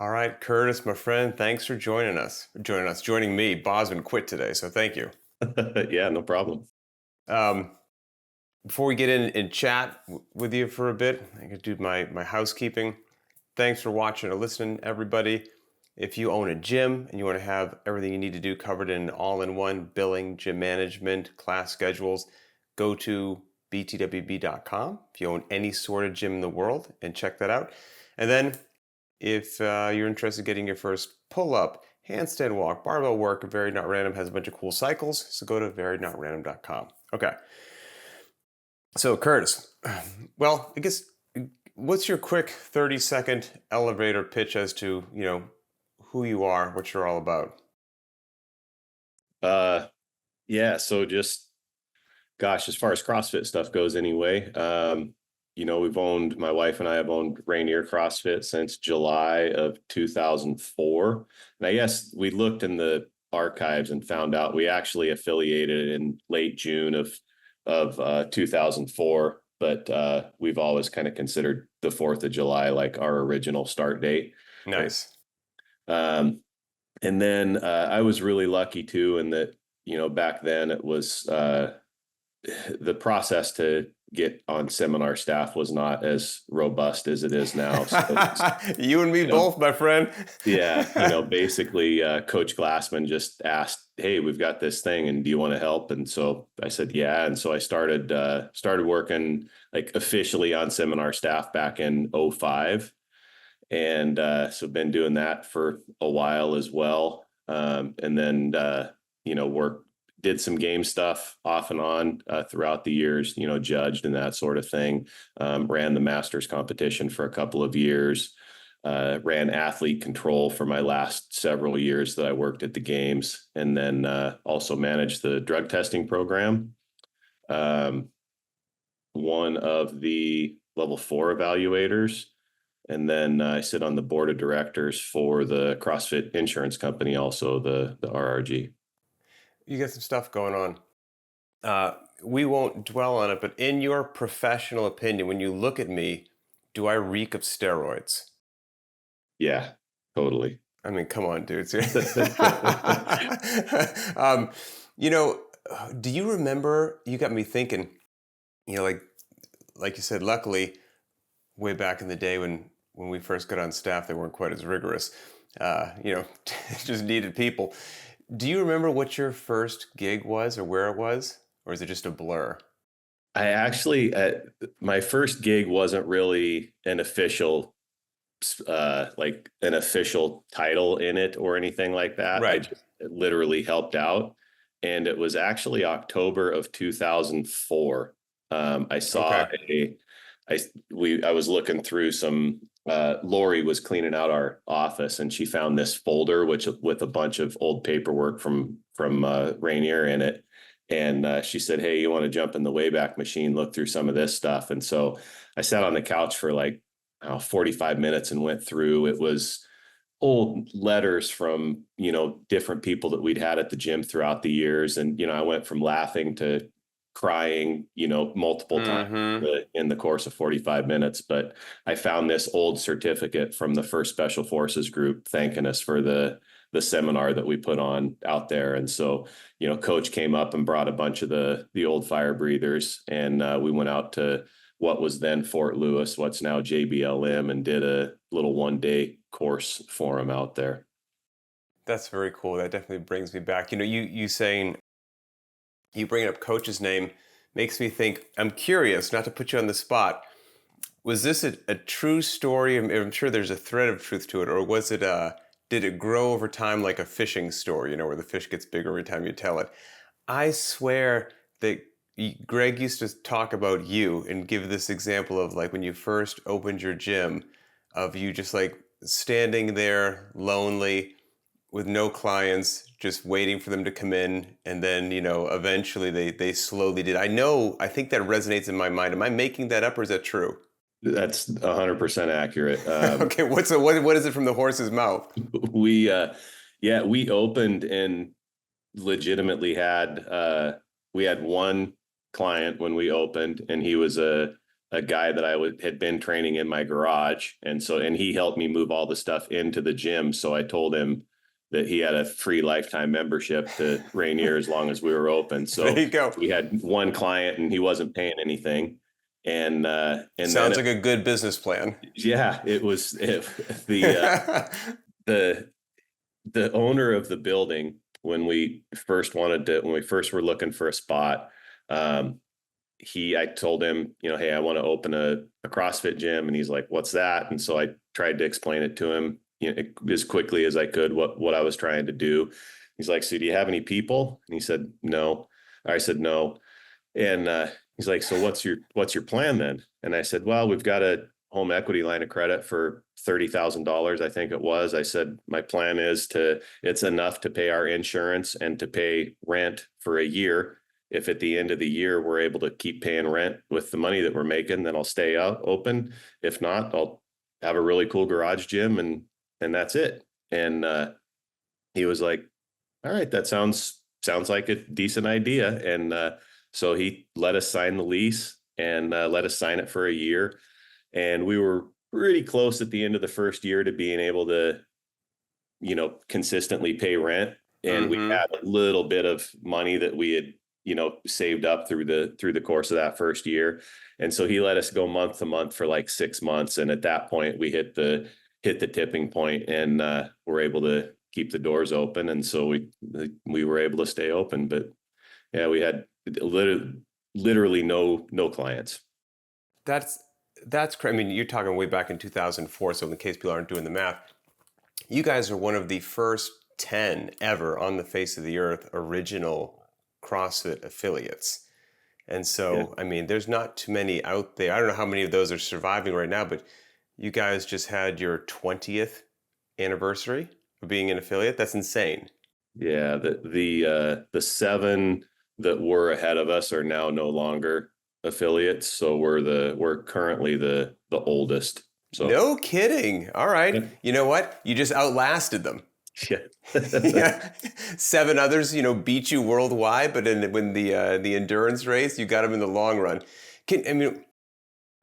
All right, Kurtis, my friend, thanks for joining me. Bosman quit today, so thank you. Yeah, no problem. Um, Before we get in and chat with you for a bit, I can do my housekeeping. Thanks for watching or listening, everybody. If you own a gym and you want to have everything you need to do covered in all-in-one billing, gym management, class schedules, go to btwb.com if you own any sort of gym in the world and check that out. And then if you're interested in getting your first pull-up, handstand walk, barbell work, Very Not Random has a bunch of cool cycles, so go to verynnotrandom.com. Okay, so Kurtis, well, I guess, what's your quick 30-second elevator pitch as to, who you are, what you're all about? Uh, yeah, so just gosh, as far as CrossFit stuff goes anyway, my wife and I have owned Rainier CrossFit since July of 2004. And I guess we looked in the archives and found out we actually affiliated in late June of 2004, but we've always kind of considered the 4th of July like our original start date. Nice. Um, And then I was really lucky too, in that, back then it was the process to get on seminar staff was not as robust as it is now. So, You and me both, my friend. yeah, basically Coach Glassman just asked, "Hey, we've got this thing and do you want to help?" And so I said, yeah. And so I started working like officially on seminar staff back in '05. And so been doing that for a while as well. And then work did some game stuff off and on throughout the years, judged and that sort of thing. Ran the masters competition for a couple of years. Ran athlete control for my last several years that I worked at the games, and then also managed the drug testing program. One of the level 4 evaluators. And then I sit on the board of directors for the CrossFit insurance company, also the RRG. You got some stuff going on. We won't dwell on it, but in your professional opinion, when you look at me, do I reek of steroids? Yeah, totally. I mean, come on, dude. um, you know, do you remember? You got me thinking. Like you said. Luckily, way back in the day when we first got on staff, they weren't quite as rigorous. Just needed people. Do you remember what your first gig was, or where it was, or is it just a blur? I actually, my first gig wasn't really an official, like an official title in it or anything like that. I Right. just literally helped out. And it was actually October of 2004. I saw Okay. I was looking through some, Laurie was cleaning out our office and she found this folder, which with a bunch of old paperwork from Rainier in it. And she said, "Hey, you want to jump in the Wayback Machine, look through some of this stuff?" And so I sat on the couch for like 45 minutes and went through. It was old letters from, different people that we'd had at the gym throughout the years. And, I went from laughing to crying, multiple times Mm-hmm. in the course of 45 minutes. But I found this old certificate from the first Special Forces group thanking us for the seminar that we put on out there. And so, Coach came up and brought a bunch of the old fire breathers, and we went out to what was then Fort Lewis, what's now JBLM, and did a little 1-day course for him out there. That's very cool. That definitely brings me back. You saying you bringing up Coach's name makes me think. I'm curious, not to put you on the spot. Was this a true story? I'm sure there's a thread of truth to it, or was it did it grow over time like a fishing story? Where the fish gets bigger every time you tell it. I swear that Greg used to talk about you and give this example of like when you first opened your gym, of you just like standing there lonely with no clients, just waiting for them to come in, and then eventually they slowly did. I think that resonates in my mind. Am I making that up, or is that true? That's 100% accurate. Okay, what is it from the horse's mouth? We, yeah, we opened and legitimately had, we had one client when we opened, and he was a a guy that had been training in my garage. And he helped me move all the stuff into the gym. So I told him that he had a free lifetime membership to Rainier as long as we were open. There So you go. we had one client and he wasn't paying anything. And Sounds like a good business plan. Yeah, the owner of the building, when we first were looking for a spot, I told him, hey, I want to open a CrossFit gym. And he's like, what's that? And so I tried to explain it to him, as quickly as I could, what I was trying to do. He's like, so do you have any people? And he said, no. I said, no. And he's like, so what's your plan then? And I said, well, we've got a home equity line of credit for $30,000. I think it was. I said, my plan is it's enough to pay our insurance and to pay rent for a year. If at the end of the year, we're able to keep paying rent with the money that we're making, then I'll stay open. If not, I'll have a really cool garage gym and that's it. And he was like, all right, that sounds like a decent idea. And so he let us sign the lease and let us sign it for a year. And we were pretty close at the end of the first year to being able to, consistently pay rent. And we had a little bit of money that we had, saved up through the course of that first year. And so he let us go month to month for like 6 months. And at that point we hit the tipping point and we're able to keep the doors open. And so we were able to stay open, but yeah, we had literally no clients. That's crazy. I mean, you're talking way back in 2004. So in case people aren't doing the math, you guys are one of the first 10 ever on the face of the earth original CrossFit affiliates. And so, yeah. I mean, there's not too many out there. I don't know how many of those are surviving right now, but you guys just had your 20th anniversary of being an affiliate. That's insane. Yeah, the 7 that were ahead of us are now no longer affiliates. So we're currently the oldest. So no kidding. All right. Yeah. You know what? You just outlasted them. Yeah. Yeah. 7 others, beat you worldwide, but when the endurance race, you got them in the long run.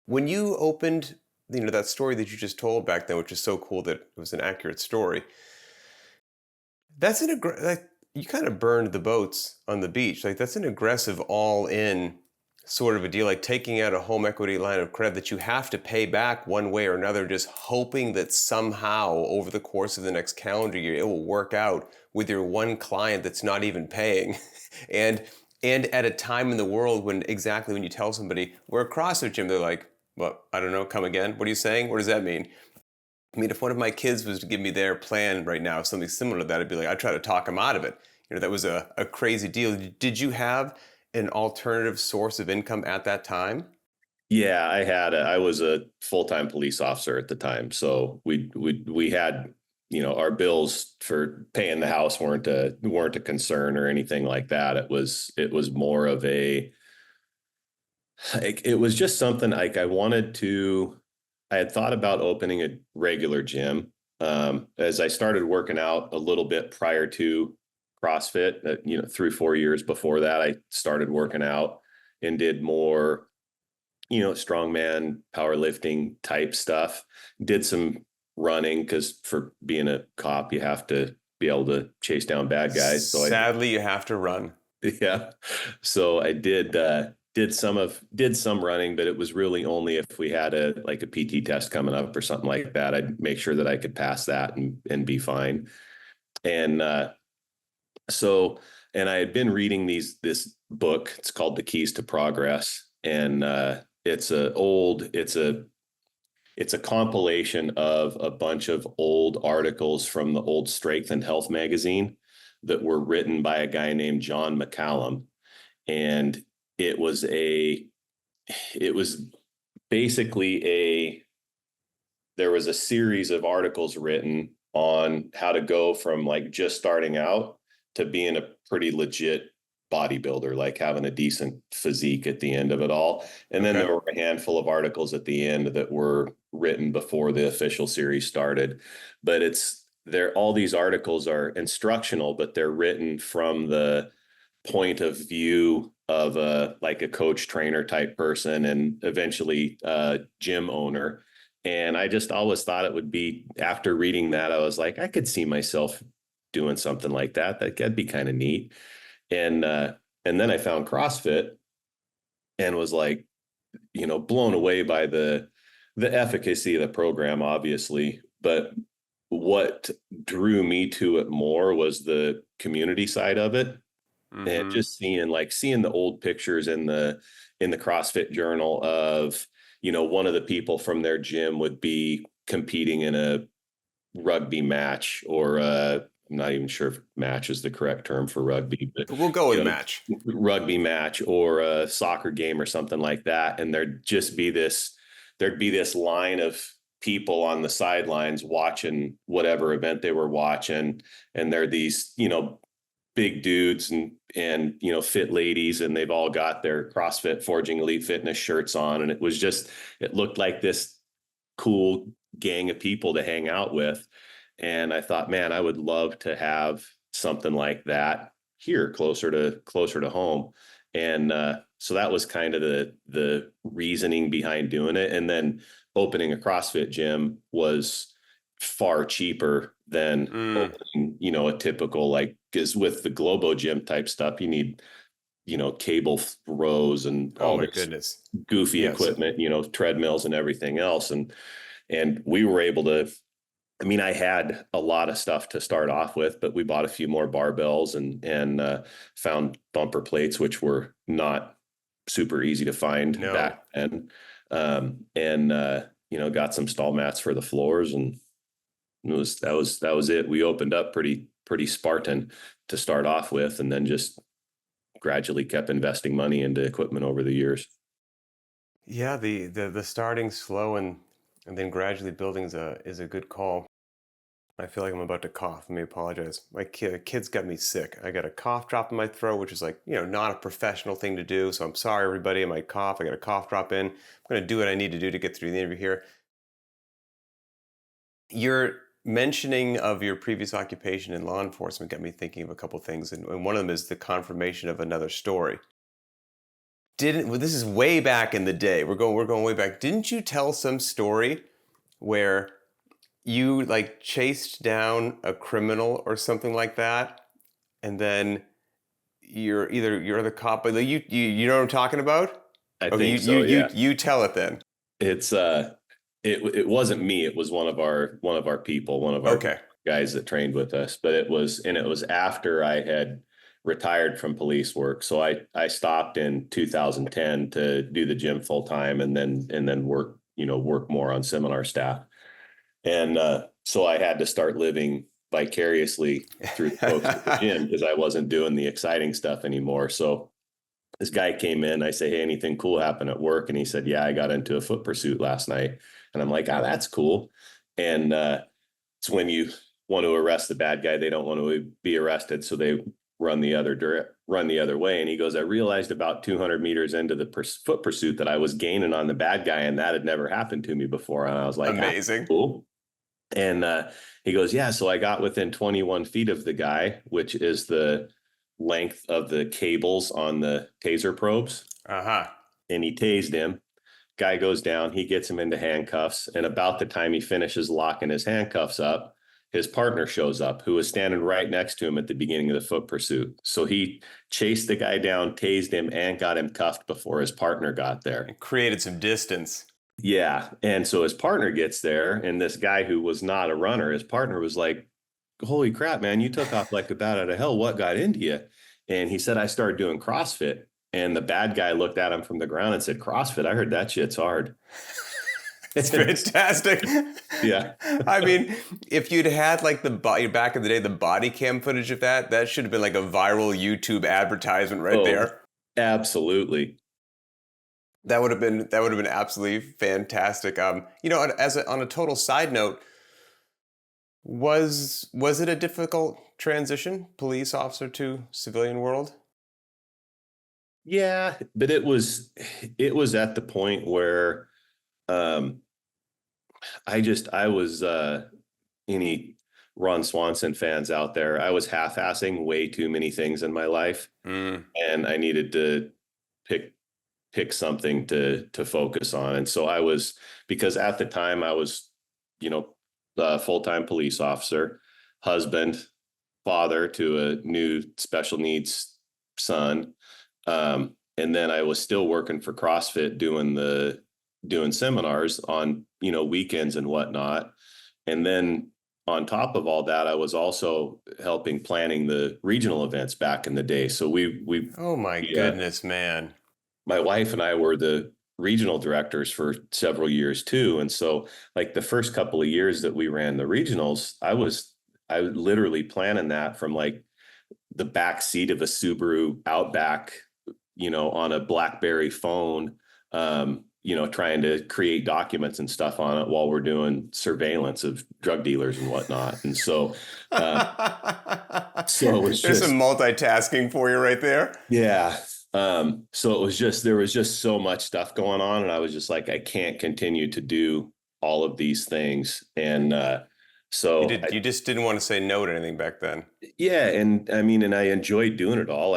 When you opened, that story that you just told back then, which is so cool that it was an accurate story. That's you kind of burned the boats on the beach. Like that's an aggressive all-in sort of a deal, like taking out a home equity line of credit that you have to pay back one way or another, just hoping that somehow over the course of the next calendar year, it will work out with your one client that's not even paying. and at a time in the world when you tell somebody, we're a CrossFit gym, they're like, well, I don't know, come again? What are you saying? What does that mean? I mean, if one of my kids was to give me their plan right now, something similar to that, I'd be like, I'd try to talk them out of it. That was a crazy deal. Did you have an alternative source of income at that time? Yeah, I was a full-time police officer at the time. So we had, our bills for paying the house weren't a concern or anything like that. It was more of it was just something like I had thought about opening a regular gym. As I started working out a little bit prior to CrossFit, 3-4 years before that, I started working out and did more, strongman, powerlifting type stuff. Did some running because for being a cop, you have to be able to chase down bad guys. So sadly, you have to run. Yeah. So I did some running, but it was really only if we had a PT test coming up or something like that. I'd make sure that I could pass that and be fine. And and I had been reading this book. It's called The Keys to Progress. And it's a compilation of a bunch of old articles from the old Strength and Health magazine that were written by a guy named John McCallum. And it was basically there was a series of articles written on how to go from just starting out to being a pretty legit bodybuilder, like having a decent physique at the end of it all. And then there were a handful of articles at the end that were written before the official series started. But all these articles are instructional, but they're written from the point of view of like a coach trainer type person, and eventually gym owner. And I just always thought it would be, after reading that, I was like, I could see myself doing something like that. That'd be kind of neat. And then I found CrossFit and was like, blown away by the efficacy of the program, obviously. But what drew me to it more was the community side of it. And just seeing the old pictures in the CrossFit Journal of, one of the people from their gym would be competing in a rugby match, or I'm not even sure if match is the correct term for rugby, but We'll go with match. Rugby match, or a soccer game or something like that. And there'd be this line of people on the sidelines watching whatever event they were watching. And they're these, big dudes and fit ladies, and they've all got their CrossFit Forging Elite Fitness shirts on. And it looked like this cool gang of people to hang out with. And I thought, man, I would love to have something like that here closer to home. And so that was kind of the reasoning behind doing it. And then opening a CrossFit gym was far cheaper than opening, a typical, like, because with the Globo gym type stuff, you need, cable rows and all this goodness, goofy equipment, treadmills and everything else. And we were able to, I had a lot of stuff to start off with, but we bought a few more barbells and found bumper plates, which were not super easy to find back then. Got some stall mats for the floors, and that was it. We opened up pretty Spartan to start off with, and then just gradually kept investing money into equipment over the years. Yeah, the starting slow and then gradually building is a good call. I feel like I'm about to cough. Let me apologize. My kids got me sick. I got a cough drop in my throat, which is like, not a professional thing to do. So I'm sorry, everybody. I might cough. I got a cough drop in. I'm going to do what I need to do to get through the interview here. Your mentioning of your previous occupation in law enforcement got me thinking of a couple things. And one of them is the confirmation of another story. This is way back in the day. We're going way back. Didn't you tell some story where you like chased down a criminal or something like that, and then you're the cop, but you know what I'm talking about? I think so. Yeah. You tell it then. It's it wasn't me. It was one of our people, one of our guys that trained with us. But it was after I had retired from police work. So I stopped in 2010 to do the gym full time, and then work more on seminar staff. And so I had to start living vicariously through the folks at the gym, because I wasn't doing the exciting stuff anymore. So this guy came in. I say, hey, anything cool happened at work? And he said, yeah, I got into a foot pursuit last night. And I'm like, oh, that's cool. And it's when you want to arrest the bad guy, they don't want to be arrested, so they run the other way. And he goes, I realized about 200 meters into the foot pursuit that I was gaining on the bad guy, and that had never happened to me before. And I was like, amazing. Cool. And he goes, yeah, so I got within 21 feet of the guy, which is the length of the cables on the taser probes. And he tased him. Guy goes down, he gets him into handcuffs. And about the time he finishes locking his handcuffs up, his partner shows up, who was standing right next to him at the beginning of the foot pursuit. So he chased the guy down, tased him, and got him cuffed before his partner got there. And created some distance. Yeah. And so his partner gets there, and this guy who was not a runner, his partner was like, holy crap, man, you took off like a bat out of hell. What got into you? And he said, I started doing CrossFit. And the bad guy looked at him from the ground and said, CrossFit? I heard that shit's hard. It's fantastic. Yeah. I mean, if you'd had like back in the day, the body cam footage of that should have been like a viral YouTube advertisement there. Absolutely. That would have been absolutely fantastic. On a total side note, was it a difficult transition, police officer to civilian world? Yeah, but it was at the point where I was any Ron Swanson fans out there, I was half-assing way too many things in my life, and I needed to pick something to focus on. And so I was, because at the time I was, you know, a full-time police officer, husband, father to a new special needs son. And then I was still working for CrossFit doing seminars on, weekends and whatnot. And then on top of all that, I was also helping planning the regional events back in the day. So Oh my goodness, man. my wife and I were the regional directors for several years too. And so like the first couple of years that we ran the regionals, I was literally planning that from like the back seat of a Subaru Outback, on a BlackBerry phone, trying to create documents and stuff on it while we're doing surveillance of drug dealers and whatnot. And so, so it was There's some multitasking for you right there. Yeah. So it was just, there was just so much stuff going on. And I was just like, I can't continue to do all of these things. And, so you just didn't want to say no to anything back then. Yeah. And I mean, and I enjoyed doing it all.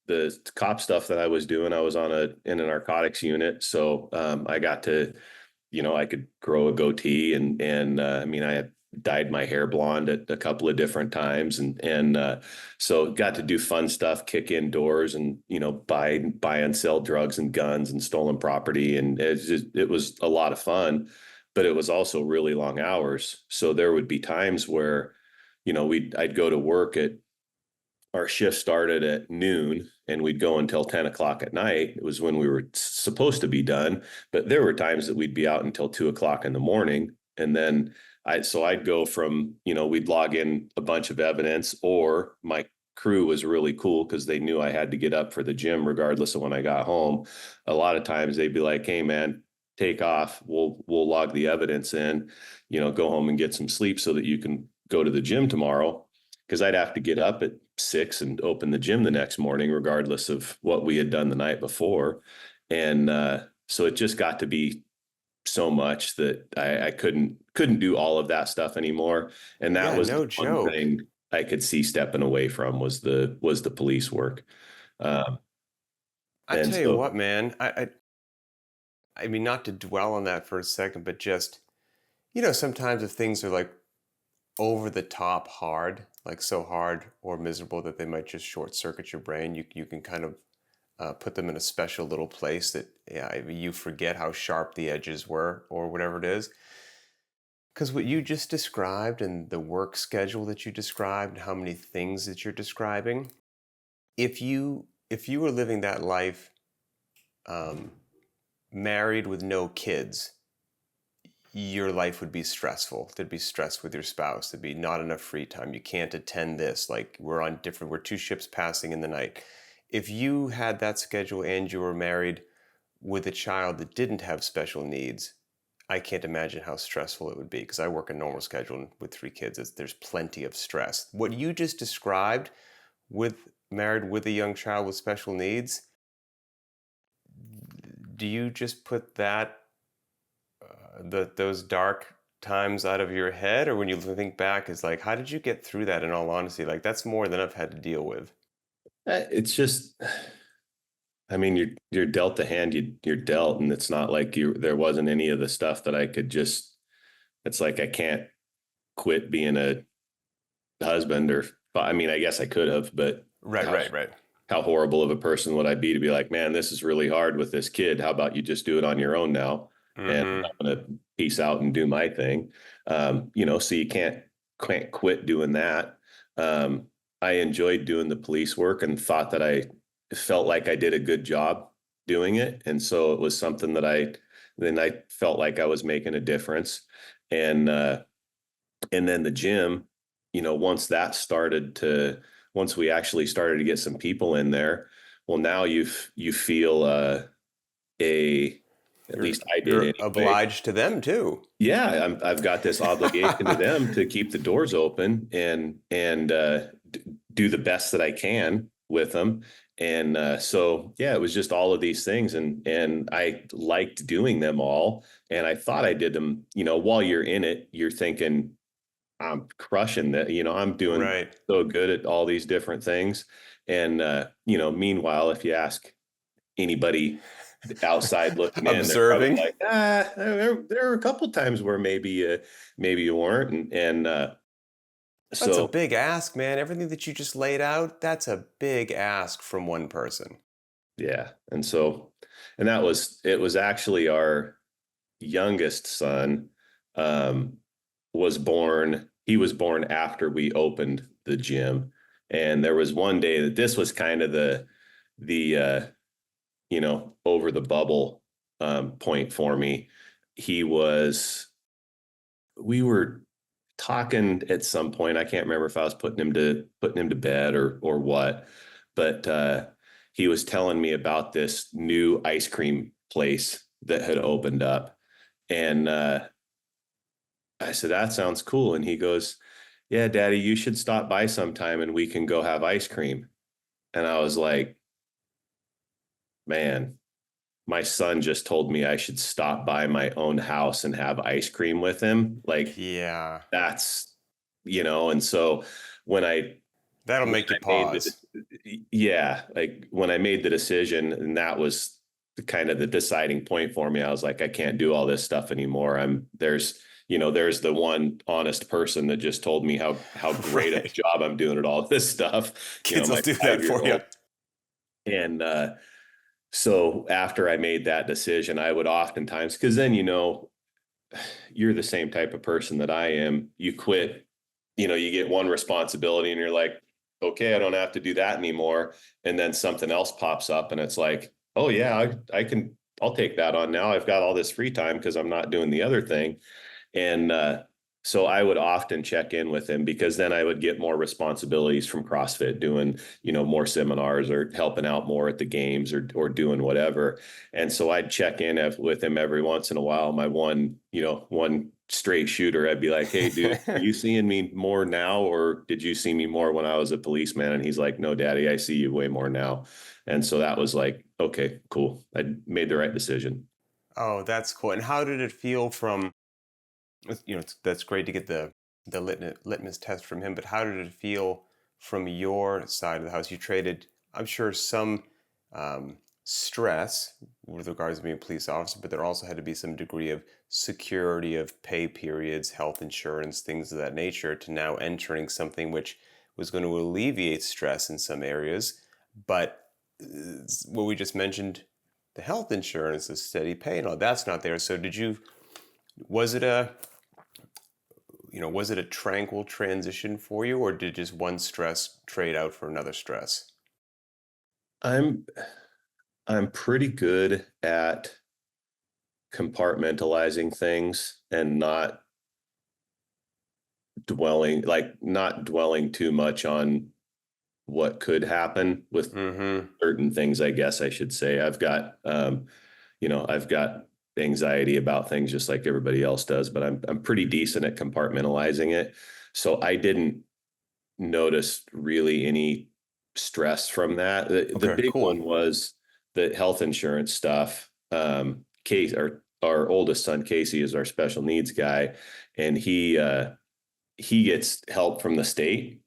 The cop stuff that I was doing, I was in a narcotics unit. So, I got to, I could grow a goatee and I mean, I had dyed my hair blonde at a couple of different times and so got to do fun stuff, kick indoors and, buy and sell drugs and guns and stolen property. And it was a lot of fun, but it was also really long hours. So there would be times where, I'd go to work our shift started at noon and we'd go until 10 o'clock at night. It was when we were supposed to be done, but there were times that we'd be out until 2 o'clock in the morning. And then I'd go from, we'd log in a bunch of evidence, or my crew was really cool because they knew I had to get up for the gym regardless of when I got home. A lot of times they'd be like, hey man, take off. We'll log the evidence in, go home and get some sleep so that you can go to the gym tomorrow. Cause I'd have to get up at 6 and open the gym the next morning, regardless of what we had done the night before. And, so it just got to be so much that I couldn't do all of that stuff anymore. And that was no the one thing I could see stepping away from was the police work. I tell you what, man, I mean, not to dwell on that for a second, but just, sometimes if things are like over the top hard, like so hard or miserable that they might just short circuit your brain, you can kind of put them in a special little place that you forget how sharp the edges were or whatever it is. Because what you just described and the work schedule that you described, how many things that you're describing, if you were living that life married with no kids, your life would be stressful. There'd be stress with your spouse. There'd be not enough free time. You can't attend this. Like we're two ships passing in the night. If you had that schedule and you were married with a child that didn't have special needs, I can't imagine how stressful it would be, because I work a normal schedule with 3 kids. There's plenty of stress. What you just described married with a young child with special needs, do you just put that those dark times out of your head, or when you think back, is like, how did you get through that? In all honesty, like that's more than I've had to deal with. It's just, I mean, you're dealt the hand you're dealt, and it's not like there wasn't any of the stuff that I could just. It's like I can't quit being a husband, or I mean, I guess I could have, but right. How horrible of a person would I be to be like, man, this is really hard with this kid. How about you just do it on your own now? And I'm going to peace out and do my thing. So you can't quit doing that. I enjoyed doing the police work and thought that I felt like I did a good job doing it. And so it was something that I felt like I was making a difference. And then the gym, once we actually started to get some people in there, well, now you feel, at least I did. You're anyway. obliged to them too. Yeah, I've got this obligation to them to keep the doors open and do the best that I can with them. And so yeah, it was just all of these things, and I liked doing them all, and I thought I did them. While you're in it, you're thinking, I'm crushing that, I'm doing Right. so good at all these different things. And, meanwhile, if you ask anybody outside looking in, they're probably Observing. like, there are a couple times where maybe you weren't. And That's a so, big ask, man. Everything that you just laid out, that's a big ask from one person. yeah. And it was actually our youngest son, um, he was born after we opened the gym. And there was one day that this was kind of the over the bubble, point for me. He was, we were talking at some point. I can't remember if I was putting him to bed or what, but, he was telling me about this new ice cream place that had opened up. And, I said, that sounds cool. And he goes, yeah, Daddy, you should stop by sometime and we can go have ice cream. And I was like, man, my son just told me I should stop by my own house and have ice cream with him. Like, Yeah. that's, and so when I, That'll when make you I made pause. yeah, like when I made the decision, and that was kind of the deciding point for me, I was like, I can't do all this stuff anymore. There's the one honest person that just told me how great a Right. job I'm doing at all this stuff, Kids will my do that 5 year for you. old. And, so after I made that decision, I would oftentimes, because then, you're the same type of person that I am. You quit, you get one responsibility and you're like, okay, I don't have to do that anymore. And then something else pops up and it's like, oh yeah, I'll take that on now. I've got all this free time because I'm not doing the other thing. And, so I would often check in with him because then I would get more responsibilities from CrossFit doing, more seminars or helping out more at the games or doing whatever. And so I'd check in with him every once in a while. My one straight shooter, I'd be like, hey, dude, are you seeing me more now? Or did you see me more when I was a policeman? And he's like, no, Daddy, I see you way more now. And so that was like, okay, cool. I made the right decision. Oh, that's cool. And how did it feel from, that's great to get the litmus test from him, but how did it feel from your side of the house? You traded, I'm sure, some stress with regards to being a police officer, but there also had to be some degree of security of pay periods, health insurance, things of that nature, to now entering something which was going to alleviate stress in some areas, but what we just mentioned, the health insurance, the steady pay, and all that's not there. So was it a was it a tranquil transition for you, or did just one stress trade out for another stress? I'm I'm pretty good at compartmentalizing things and not dwelling too much on what could happen with Mm-hmm. certain things, I guess I should say. I've got anxiety about things just like everybody else does, but I'm pretty decent at compartmentalizing it. So I didn't notice really any stress from that. The Okay, big cool. one was the health insurance stuff. Case our oldest son Casey is our special needs guy, and he gets help from the state.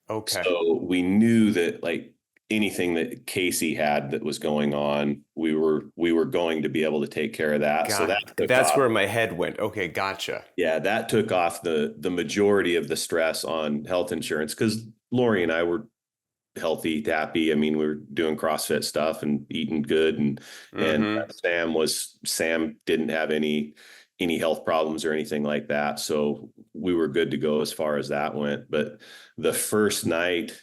Okay. So we knew that like anything that Casey had that was going on, we were going to be able to take care of that. So that took That's off. where my head went. Okay, gotcha. Yeah, that took off the majority of the stress on health insurance because Laurie and I were healthy, happy. I mean, we were doing CrossFit stuff and eating good, and Mm-hmm. Sam didn't have any health problems or anything like that, so we were good to go as far as that went. But the first night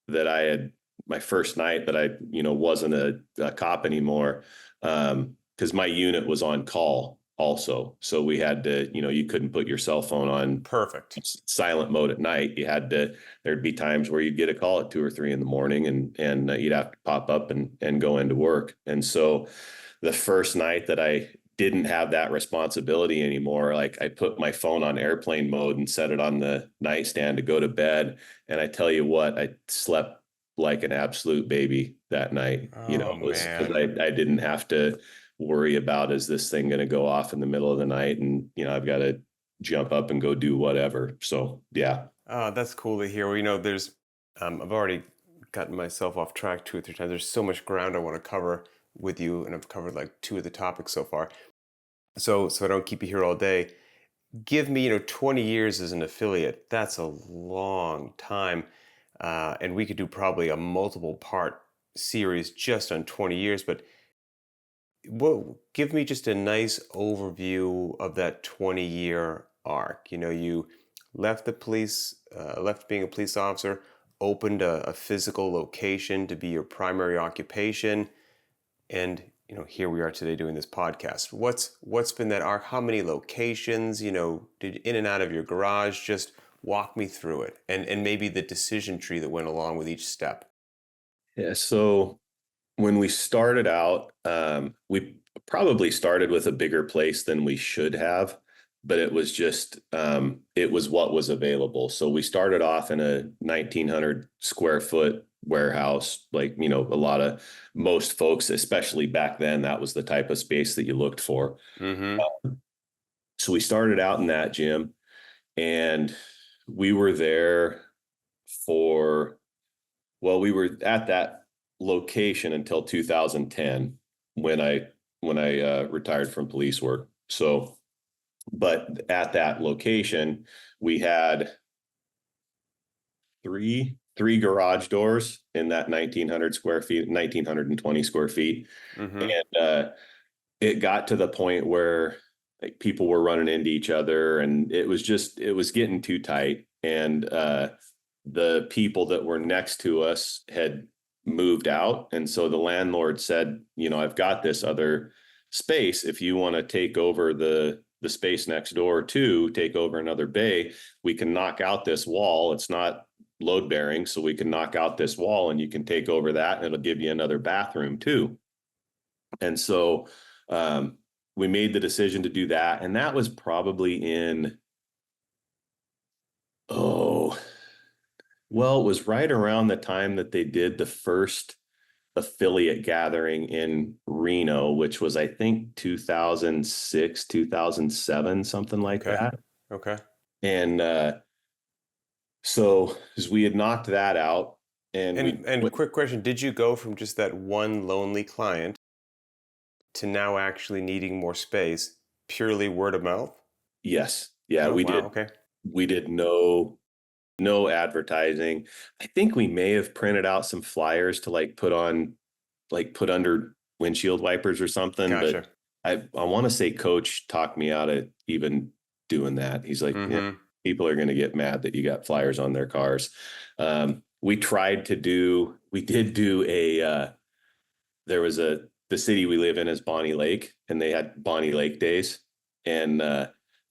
that I had my first night that I wasn't a cop anymore, because my unit was on call also, so we had to you couldn't put your cell phone on Perfect. silent mode at night. There'd be times where you'd get a call at 2 or 3 in the morning, and you'd have to pop up and go into work. And so the first night that I didn't have that responsibility anymore, like I put my phone on airplane mode and set it on the nightstand to go to bed. And I tell you what, I slept like an absolute baby that night. Oh It was because man. I didn't have to worry about, is this thing going to go off in the middle of the night? And, I've got to jump up and go do whatever. So yeah. That's cool to hear. Well, there's, I've already gotten myself off track 2 or 3 times. There's so much ground I want to cover with you, and I've covered like 2 of the topics so far. So I don't keep you here all day. Give me, 20 years as an affiliate. That's a long time. And we could do probably a multiple part series just on 20 years, but give me just a nice overview of that 20-year arc. You left the police, left being a police officer, opened a physical location to be your primary occupation, and here we are today doing this podcast. What's been that arc? How many locations? Did in and out of your garage? Just walk me through it, and maybe the decision tree that went along with each step. Yeah. So when we started out, we probably started with a bigger place than we should have, but it was just, it was what was available. So we started off in a 1,900 square foot warehouse. Like, most folks, especially back then, that was the type of space that you looked for. Mm-hmm. So we started out in that gym, and we were there we were at that location until 2010 when I retired from police work. So, but at that location, we had three garage doors in that 1,900 square feet, 1,920 square feet. Mm-hmm. And it got to the point where like people were running into each other, and it was getting too tight. And the people that were next to us had moved out. And so the landlord said, I've got this other space. If you want to take over the space next door to take over another bay, we can knock out this wall. It's not load bearing. So we can knock out this wall and you can take over that, and it'll give you another bathroom too. And so we made the decision to do that. And that was probably it was right around the time that they did the first affiliate gathering in Reno, which was, I think, 2006, 2007, something like that. Okay. And so as we had knocked that out, and quick question, did you go from just that one lonely client to now actually needing more space purely word of mouth? Yes. Yeah, we did. Okay. We did no advertising. I think we may have printed out some flyers to put under windshield wipers or something. Gotcha. But I want to say Coach talked me out of even doing that. He's like, Mm-hmm. yeah, people are going to get mad that you got flyers on their cars. We did do the city we live in is Bonnie Lake, and they had Bonnie Lake days, and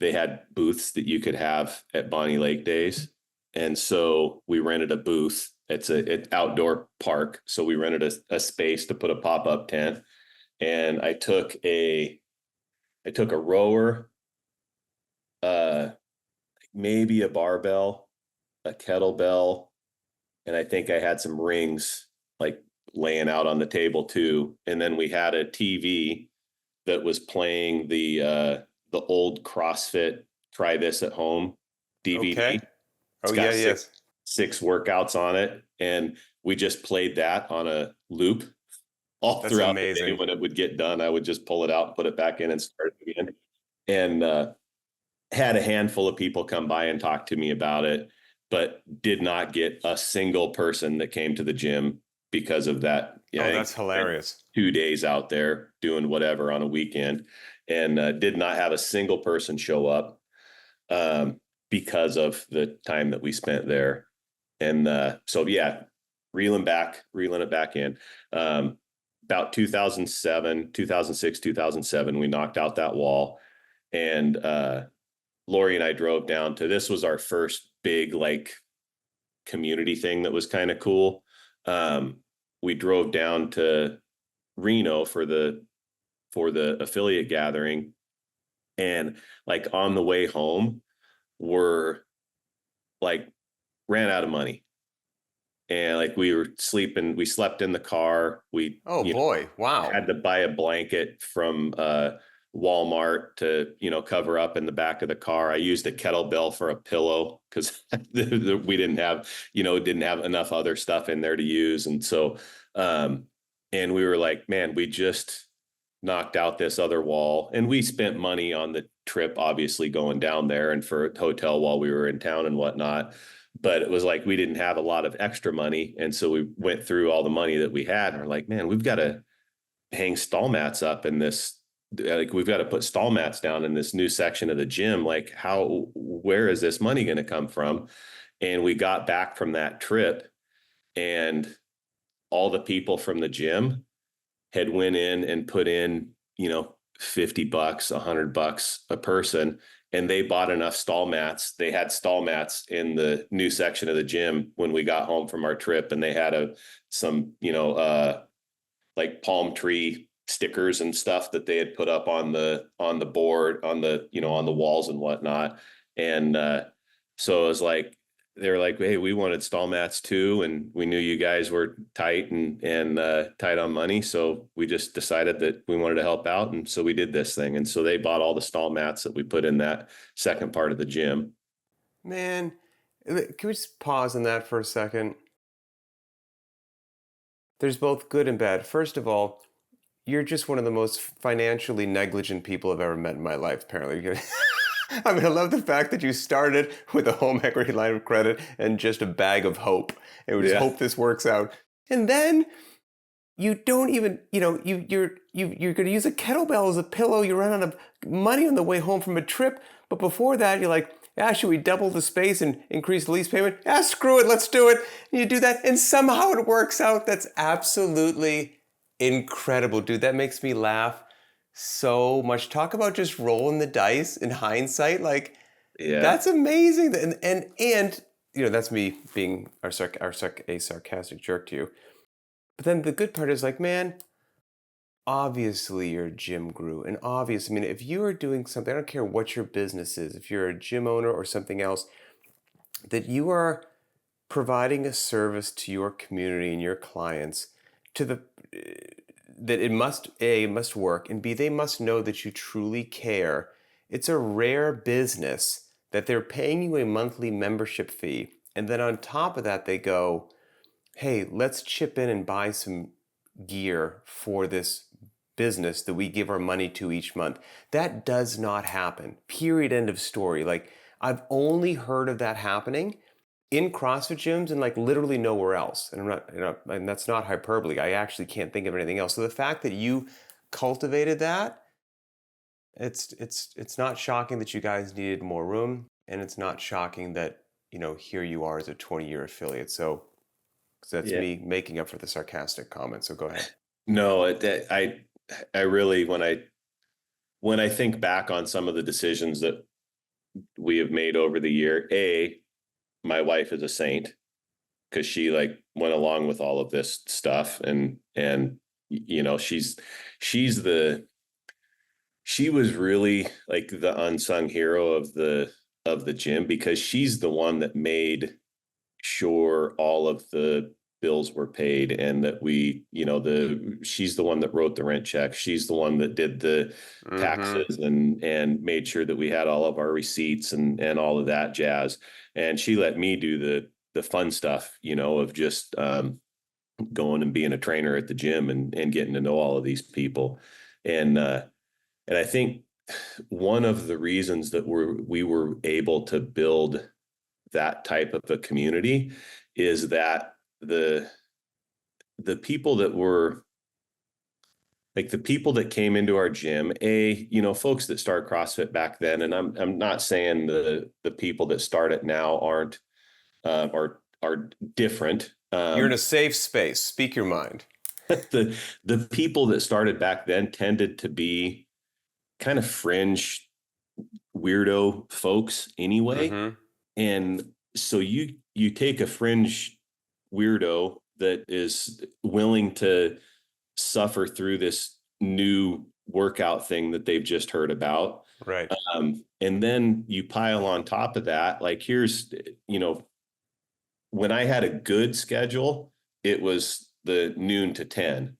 they had booths that you could have at Bonnie Lake days. And so we rented a booth. It's an outdoor park. So we rented a space to put a pop-up tent. And I took a rower, maybe a barbell, a kettlebell, and I think I had some rings laying out on the table too. And then we had a TV that was playing the old CrossFit Try This at Home DVD. Okay. It's got six workouts on it, and we just played that on a loop all throughout the day. When it would get done, I would just pull it out, put it back in, and start it again. And had a handful of people come by and talk to me about it, but did not get a single person that came to the gym because of that. That's hilarious. 2 days out there doing whatever on a weekend, and did not have a single person show up because of the time that we spent there. And so, yeah, reeling it back in. About 2006, 2007, we knocked out that wall. And Laurie and I drove down to, this was our first big community thing that was kind of cool. We drove down to Reno for the affiliate gathering, and on the way home, were ran out of money, and we slept in the car. We wow, had to buy a blanket from Walmart to, cover up in the back of the car. I used a kettlebell for a pillow because we didn't have enough other stuff in there to use. And so, and we were like, man, we just knocked out this other wall, and we spent money on the trip, obviously going down there and for a hotel while we were in town and whatnot. But it was like, we didn't have a lot of extra money. And so we went through all the money that we had, and we're like, man, we've got to hang stall mats up in this. Like, we've got to put stall mats down in this new section of the gym. Like, where is this money going to come from? And we got back from that trip, and all the people from the gym had went in and put in, $50, $100 a person. And they bought enough stall mats. They had stall mats in the new section of the gym when we got home from our trip. And they had some like palm tree stickers and stuff that they had put up on the board, on the walls and whatnot. And so it was like, they were like, hey, we wanted stall mats too, and we knew you guys were tight and tight on money, so we just decided that we wanted to help out, and so we did this thing. And so they bought all the stall mats that we put in that second part of the gym. Man, can we just pause on that for a second? There's both good and bad. First of all, you're just one of the most financially negligent people I've ever met in my life, apparently. I mean, I love the fact that you started with a home equity line of credit and just a bag of hope. And we just hope this works out. And then you don't even, you're going to use a kettlebell as a pillow. You run out of money on the way home from a trip. But before that, you're like, should we double the space and increase the lease payment? Screw it, let's do it. And you do that, and somehow it works out. That's absolutely incredible, dude. That makes me laugh so much. Talk about just rolling the dice in hindsight. Like, that's amazing. And that's me being a sarcastic jerk to you. But then the good part is, like, man, obviously your gym grew. And obviously, I mean, if you are doing something, I don't care what your business is, if you're a gym owner or something else, that you are providing a service to your community and your clients that it must work, and B, they must know that you truly care. It's a rare business that they're paying you a monthly membership fee, and then on top of that, they go, hey, let's chip in and buy some gear for this business that we give our money to each month. That does not happen. Period. End of story. Like, I've only heard of that happening in CrossFit gyms and like literally nowhere else. And I'm not, and that's not hyperbole. I actually can't think of anything else. So the fact that you cultivated that, it's not shocking that you guys needed more room, and it's not shocking that, here you are as a 20-year affiliate. So that's me making up for the sarcastic comment. So go ahead. No, I really, when I think back on some of the decisions that we have made over the year, my wife is a saint, because she like went along with all of this stuff, and she was really like the unsung hero of the gym, because she's the one that made sure all of the bills were paid, and that she's the one that wrote the rent check. She's the one that did the taxes and made sure that we had all of our receipts and all of that jazz. And she let me do the fun stuff, of just going and being a trainer at the gym and getting to know all of these people. And I think one of the reasons that we were able to build that type of a community is that the people that were like the people that came into our gym, folks that start CrossFit back then, and I'm not saying the people that start it now aren't are different. You're in a safe space. Speak your mind. The people that started back then tended to be kind of fringe weirdo folks anyway. And so you take a fringe weirdo that is willing to suffer through this new workout thing that they've just heard about. Right. And then you pile on top of that, like, here's, when I had a good schedule, it was the noon to 10.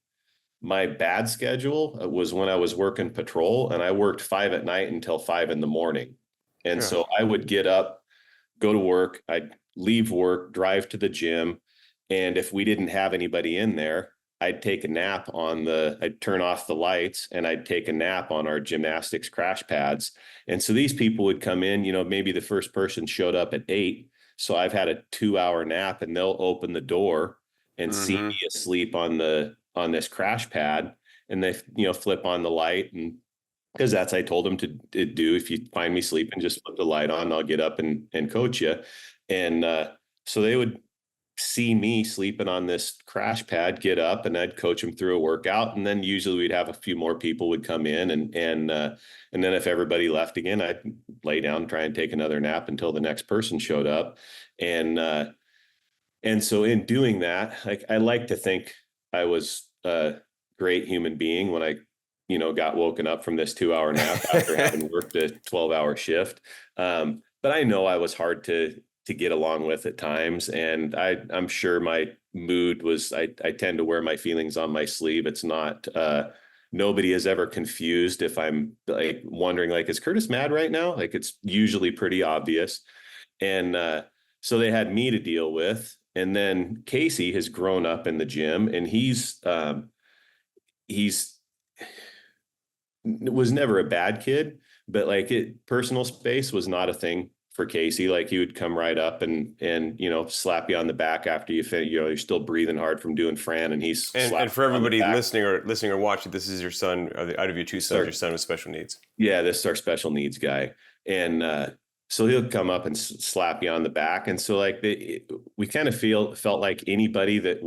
my bad schedule was when I was working patrol, and I worked 5 at night until 5 in the morning. And Yeah. so I would get up, go to work, I'd leave work, drive to the gym. And if we didn't have anybody in there, I'd take a nap I'd turn off the lights and I'd take a nap on our gymnastics crash pads. And so these people would come in, maybe the first person showed up at 8. So I've had a 2-hour nap, and they'll open the door and see Mm-hmm. me asleep on this crash pad. And they, flip on the light, and because that's I told them to do. If you find me sleeping, just flip the light on. I'll get up and coach you. And so they would see me sleeping on this crash pad, get up, and I'd coach them through a workout. And then usually we'd have a few more people would come in, and then if everybody left again, I'd lay down, try and take another nap until the next person showed up. And so in doing that, like, I like to think I was a great human being when I, got woken up from this 2-hour nap after having worked a 12-hour shift. But I know I was hard to get along with at times. And I'm sure my mood was, I tend to wear my feelings on my sleeve. It's not, nobody is ever confused if I'm like wondering, like, is Kurtis mad right now? Like, it's usually pretty obvious. And so they had me to deal with. And then Casey has grown up in the gym, and he's was never a bad kid, but like, personal space was not a thing for Casey. Like, he would come right up and slap you on the back after you finish. You're still breathing hard from doing Fran, and he's And for everybody listening or watching, this is your son. Out of your two sons, your son with special needs. Yeah, this is our special needs guy. And so he'll come up and slap you on the back. And so like we kind of felt like anybody that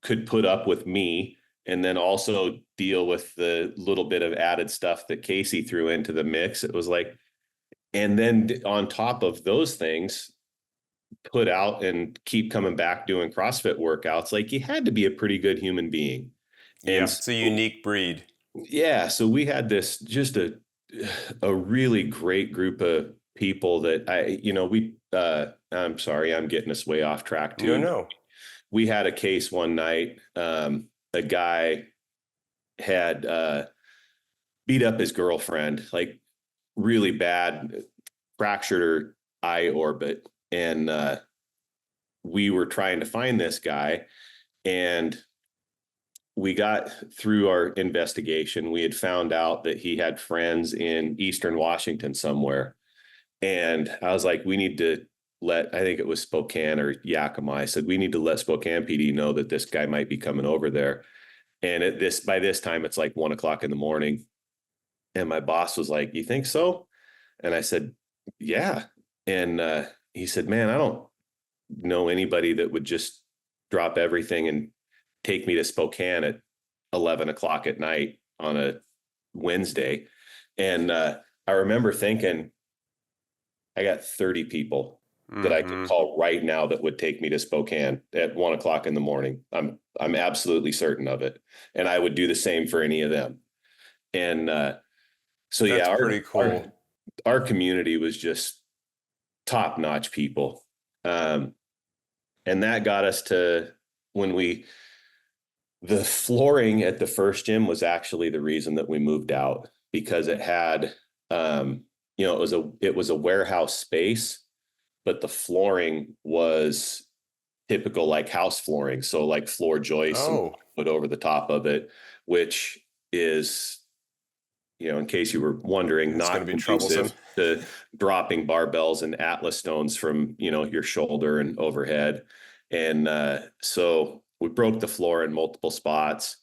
could put up with me, and then also deal with the little bit of added stuff that Casey threw into the mix. It was like, and then on top of those things, put out and keep coming back doing CrossFit workouts. Like, you had to be a pretty good human being. Yeah, And it's a unique breed. yeah, so we had this just a really great group of people that I'm sorry, I'm getting us way off track too. No. We had a case one night. A guy had beat up his girlfriend, like really bad, fractured her eye orbit. And we were trying to find this guy, and we got through our investigation. We had found out that he had friends in Eastern Washington somewhere. And I was like, we need to I think it was Spokane or Yakima. I said, we need to let Spokane PD know that this guy might be coming over there. And by this time, it's like 1:00 in the morning. And my boss was like, you think so? And I said, yeah. And he said, man, I don't know anybody that would just drop everything and take me to Spokane at 11:00 at night on a Wednesday. And I remember thinking, I got 30 people that I could call right now that would take me to Spokane at 1:00 in the morning. I'm absolutely certain of it. And I would do the same for any of them. And so That's yeah, pretty cool. Our community was just top-notch people. And that got us to the flooring at the first gym was actually the reason that we moved out, because it had, it was a warehouse space, but the flooring was typical like house flooring. So like floor joists and put over the top of it, which is, in case you were wondering, it's not conducive to dropping barbells and Atlas stones from, your shoulder and overhead. And so we broke the floor in multiple spots,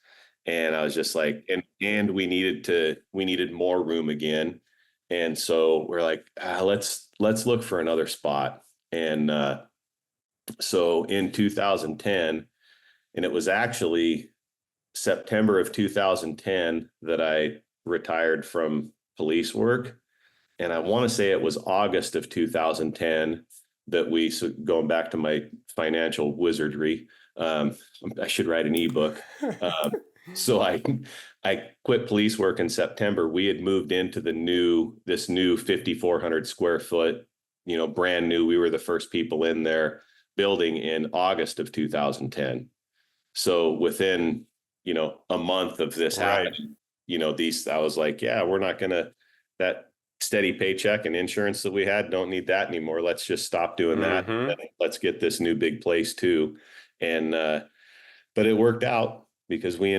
and I was just like, and we needed more room again. And so we're like, let's look for another spot. And so in 2010, and it was actually September of 2010 that I retired from police work. And I want to say it was August of 2010 that so going back to my financial wizardry, I should write an ebook. So I quit police work in September. We had moved into this new 5,400 square foot, brand new. We were the first people in there building in August of 2010. So within a month of this Right. happening, I was like, yeah, we're not going to, that steady paycheck and insurance that we had, don't need that anymore. Let's just stop doing that. Mm-hmm. Let's get this new big place too. And, but it worked out because we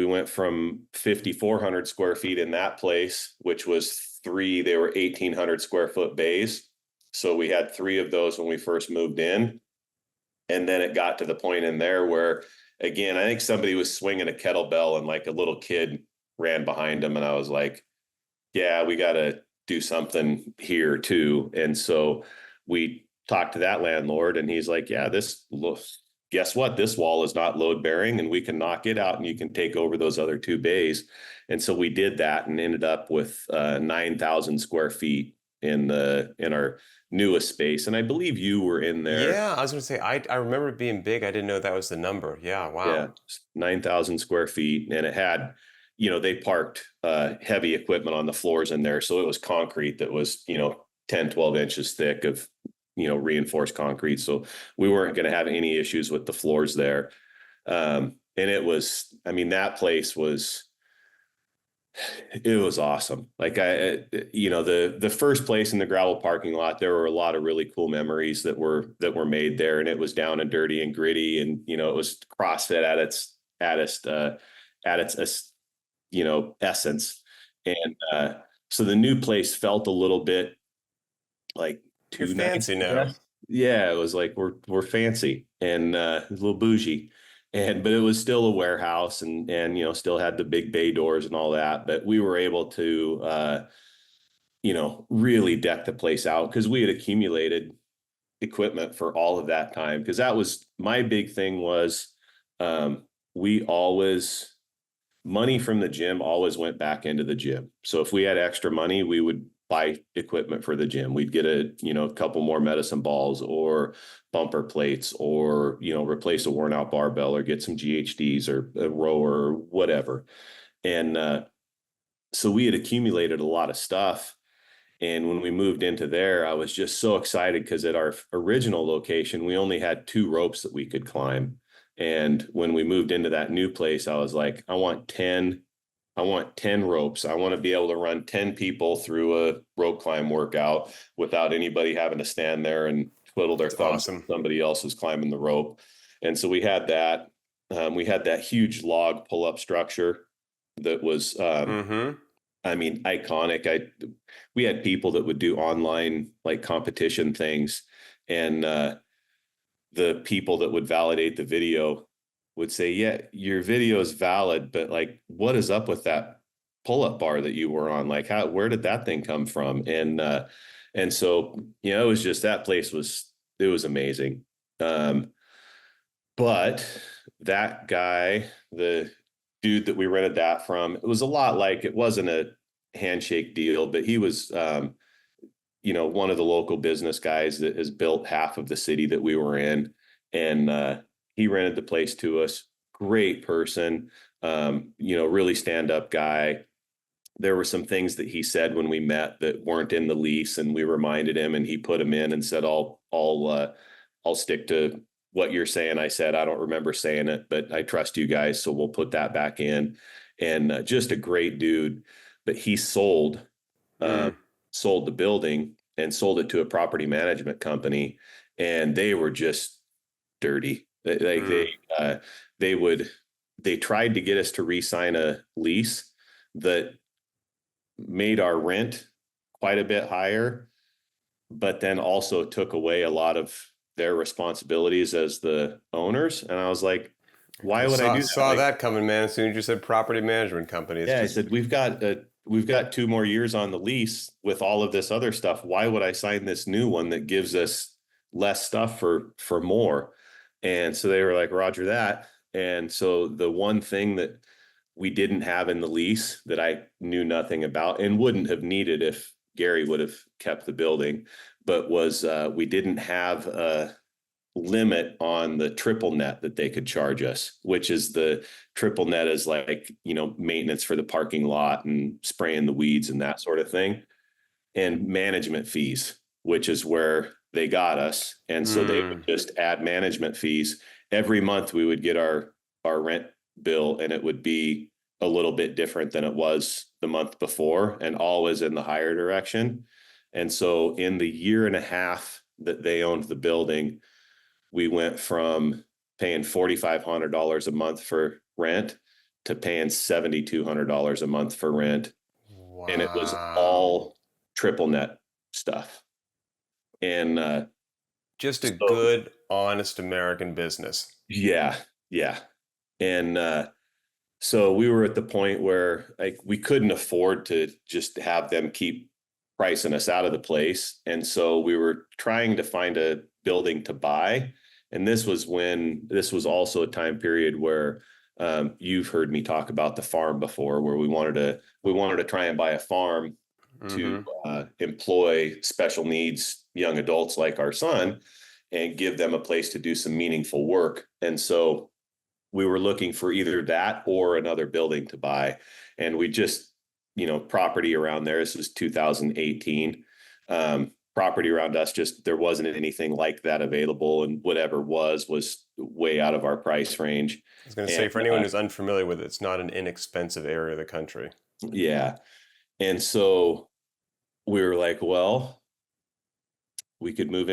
went from 5,400 square feet in that place, which was they were 1,800 square foot bays. So we had 3 of those when we first moved in. And then it got to the point in there where, again, I think somebody was swinging a kettlebell and like a little kid ran behind him. And I was like, yeah, we got to do something here too. And so we talked to that landlord and he's like, yeah, guess what? This wall is not load bearing and we can knock it out and you can take over those other 2 bays. And so we did that and ended up with 9,000 square feet in our newest space. And I believe you were in there. Yeah, I was gonna say I remember it being big. I didn't know that was the number. Yeah, Yeah, wow. 9,000 square feet. And it had, they parked heavy equipment on the floors in there. So it was concrete that was, 10, 12 inches thick of, reinforced concrete. So we weren't going to have any issues with the floors there. And that place it was awesome. Like the first place in the gravel parking lot, there were a lot of really cool memories that were made there, and it was down and dirty and gritty, and it was CrossFit at its essence. And so the new place felt a little bit like You're too nice, fancy I now. guess. Yeah, it was like we're fancy and a little bougie. But it was still a warehouse and still had the big bay doors and all that. But we were able to really deck the place out because we had accumulated equipment for all of that time. Because that was my big thing was we always money from the gym always went back into the gym. So if we had extra money, we would buy equipment for the gym. We'd get a couple more medicine balls or bumper plates or, replace a worn out barbell or get some GHDs or a rower or whatever. And so we had accumulated a lot of stuff. And when we moved into there, I was just so excited because at our original location, we only had 2 ropes that we could climb. And when we moved into that new place, I was like, I want 10 ropes. I want to be able to run 10 people through a rope climb workout without anybody having to stand there and twiddle their It's thumbs. awesome. Somebody else is climbing the rope. And so we had that. We had that huge log pull-up structure that was, Mm-hmm. iconic. We had people that would do online like competition things, and the people that would validate the video would say, yeah, your video is valid, but like, what is up with that pull-up bar that you were on? Like, where did that thing come from? And so, it was just, that place it was amazing. But that guy, the dude that we rented that from, it was a lot like, it wasn't a handshake deal, but he was, one of the local business guys that has built half of the city that we were in. And he rented the place to us. Great person, really stand-up guy. There were some things that he said when we met that weren't in the lease, and we reminded him, and he put them in and said, I'll stick to what you're saying. I said, I don't remember saying it, but I trust you guys, so we'll put that back in. And just a great dude. But he sold the building and sold it to a property management company, and they were just dirty. They tried to get us to re-sign a lease that made our rent quite a bit higher, but then also took away a lot of their responsibilities as the owners. And I was like, why would I do that? Saw that coming, man. As soon as you said property management company, I said, we've got 2 more years on the lease with all of this other stuff. Why would I sign this new one that gives us less stuff for more? And so they were like, Roger that. And so the one thing that we didn't have in the lease that I knew nothing about and wouldn't have needed if Gary would have kept the building, but was we didn't have a limit on the triple net that they could charge us, which is the triple net is like, maintenance for the parking lot and spraying the weeds and that sort of thing, and management fees, which is where they got us. And so they would just add management fees every month. We would get our rent bill, and it would be a little bit different than it was the month before, and always in the higher direction. And so in the year and a half that they owned the building, we went from paying $4,500 a month for rent to paying $7,200 a month for rent. And it was Wow. all triple net stuff. And Just a so, good, honest American business. yeah, yeah. And so we were at the point where like we couldn't afford to just have them keep pricing us out of the place. And so we were trying to find a building to buy. And this was also a time period where you've heard me talk about the farm before, where we wanted to try and buy a farm to Mm-hmm. employ special needs young adults like our son and give them a place to do some meaningful work. And so we were looking for either that or another building to buy. And we just, property around there, this was 2018. Property around us, just there wasn't anything like that available. And whatever was way out of our price range. I was going to And say, for anyone who's unfamiliar with it, it's not an inexpensive area of the country. yeah. And so we were like, well, we could move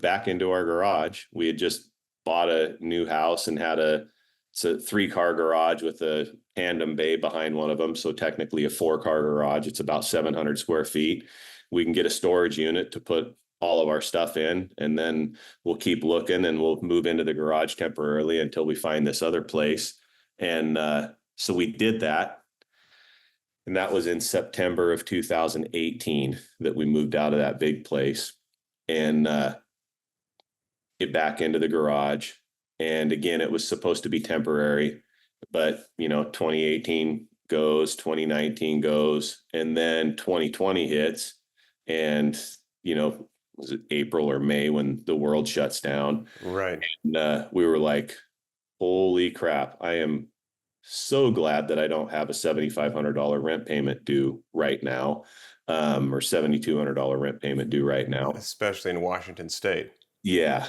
back into our garage. We had just bought a new house and it's a 3-car garage with a tandem bay behind one of them. So technically a 4-car garage. It's about 700 square feet. We can get a storage unit to put all of our stuff in, and then we'll keep looking and we'll move into the garage temporarily until we find this other place. And so we did that. And that was in September of 2018 that we moved out of that big place and get back into the garage. And again, it was supposed to be temporary, but 2018 goes, 2019 goes, and then 2020 hits. And, was it April or May when the world shuts down? Right. And we were like, holy crap, I am so glad that I don't have a $7,500 rent payment due right now, or $7,200 rent payment due right now. Especially in Washington State. Yeah.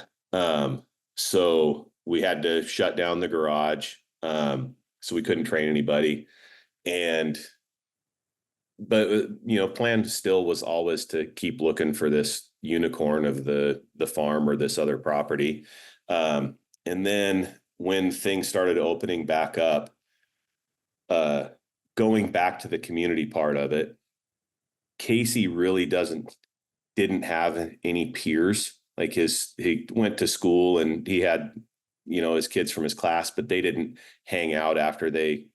So we had to shut down the garage. So we couldn't train anybody. But plan still was always to keep looking for this unicorn of the farm or this other property. And then when things started opening back up, going back to the community part of it, Casey really didn't have any peers. Like he went to school and he had, his kids from his class, but they didn't hang out after they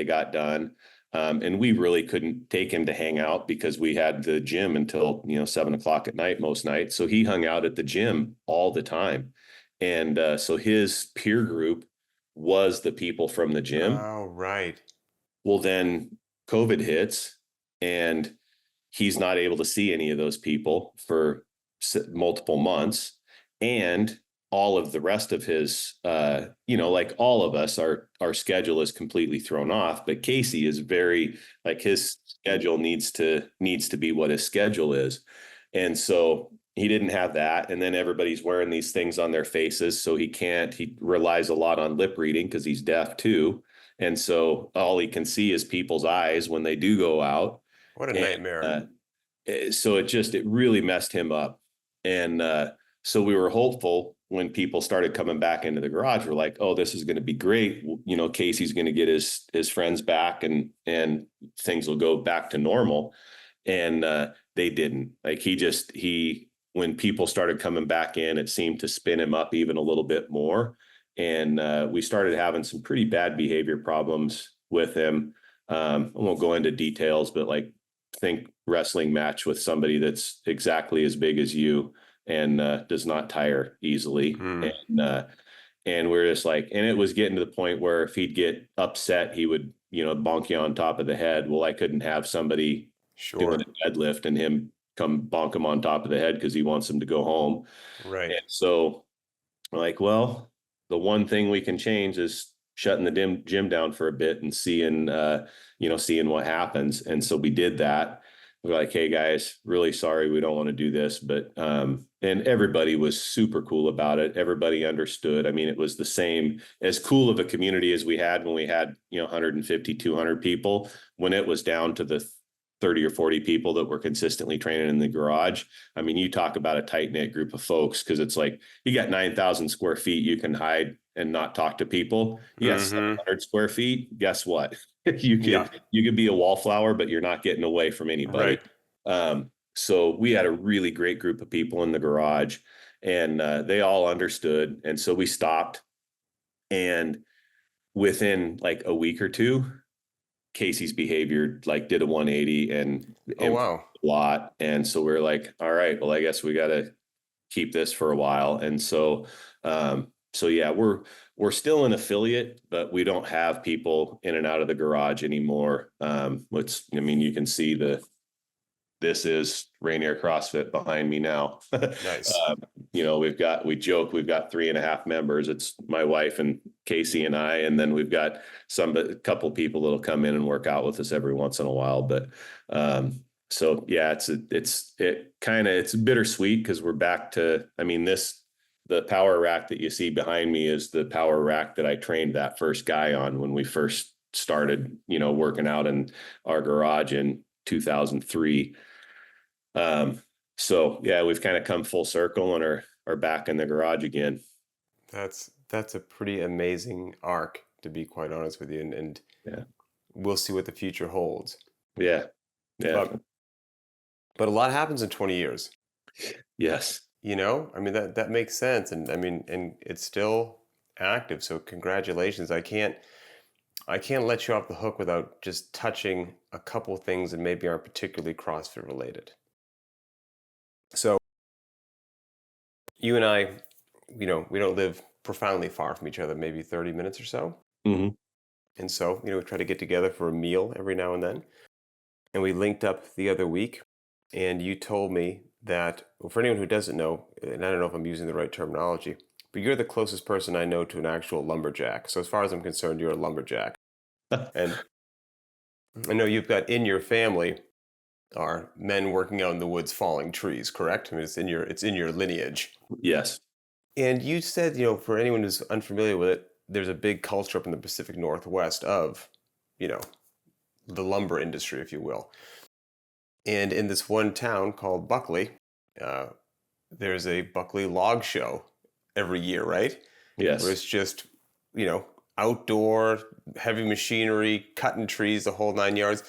got done. And we really couldn't take him to hang out because we had the gym until 7:00 at night most nights. So he hung out at the gym all the time. And so his peer group was the people from the gym. Oh, right. Well, then COVID hits and he's not able to see any of those people for multiple months. And all of the rest of his, like all of us, our schedule is completely thrown off. But Casey is very, like, his schedule needs to be what his schedule is. And so he didn't have that. And then everybody's wearing these things on their faces. So he relies a lot on lip reading because he's deaf too. And so all he can see is people's eyes when they do go out. What a And nightmare. so it really messed him up. And so we were hopeful when people started coming back into the garage. We're like, oh, this is going to be great. Casey's going to get his friends back and things will go back to normal. And they didn't. Like when people started coming back in, it seemed to spin him up even a little bit more. And we started having some pretty bad behavior problems with him. I won't go into details, but think wrestling match with somebody that's exactly as big as you and does not tire easily. And we're just like, and it was getting to the point where if he'd get upset, he would, bonk you on top of the head. Well, I couldn't have somebody doing a deadlift and him come bonk him on top of the head because he wants him to go home. Right. And so well, the one thing we can change is shutting the gym down for a bit and seeing what happens. And so we did that. we're like, hey guys, really sorry, we don't want to do this. But and everybody was super cool about it. Everybody understood. I mean, it was the same, as cool of a community as we had when we had, 150, 200 people. When it was down to the 30 or 40 people that were consistently training in the garage. I mean, you talk about a tight knit group of folks, because it's like you got 9,000 square feet you can hide and not talk to people. You got 700 square feet. Guess what? Yeah. You could be a wallflower, but you're not getting away from anybody. Right. So we had a really great group of people in the garage, and they all understood. And so we stopped, and within like a week or two, Casey's behavior like did a 180 and Oh, improved wow. a lot. And so we're like, all right, well, I guess we got to keep this for a while. And so, so yeah, we're still an affiliate, but we don't have people in and out of the garage anymore. I mean, you can see this is Rainier CrossFit behind me now. Nice. We joke, we've got 3.5 members. It's my wife and Casey and I, and then we've got a couple people that'll come in and work out with us every once in a while. But so yeah, it's bittersweet, because we're back to, I mean, the power rack that you see behind me is the power rack that I trained that first guy on when we first started, working out in our garage in 2003. So yeah, we've kind of come full circle and are back in the garage again. That's a pretty amazing arc, to be quite honest with you, and Yeah. we'll see what the future holds. Yeah. Yeah. But a lot happens in 20 years. Yes. I mean, that makes sense, and I mean, and it's still active. So congratulations. I can't let you off the hook without just touching a couple things that maybe aren't particularly CrossFit related. So you and I, we don't live profoundly far from each other, maybe 30 minutes or so. Mm-hmm. And so, we try to get together for a meal every now and then. And we linked up the other week, and you told me that, well, for anyone who doesn't know, and I don't know if I'm using the right terminology, but you're the closest person I know to an actual lumberjack. So as far as I'm concerned, you're a lumberjack. And I know you've got in your family are men working out in the woods falling trees, correct? I mean, it's in your lineage. Yes. And you said, for anyone who's unfamiliar with it, there's a big culture up in the Pacific Northwest of, the lumber industry, if you will. And in this one town called Buckley, there's a Buckley log show every year, right? Yes. Where it's just, outdoor, heavy machinery, cutting trees, the whole 9 yards.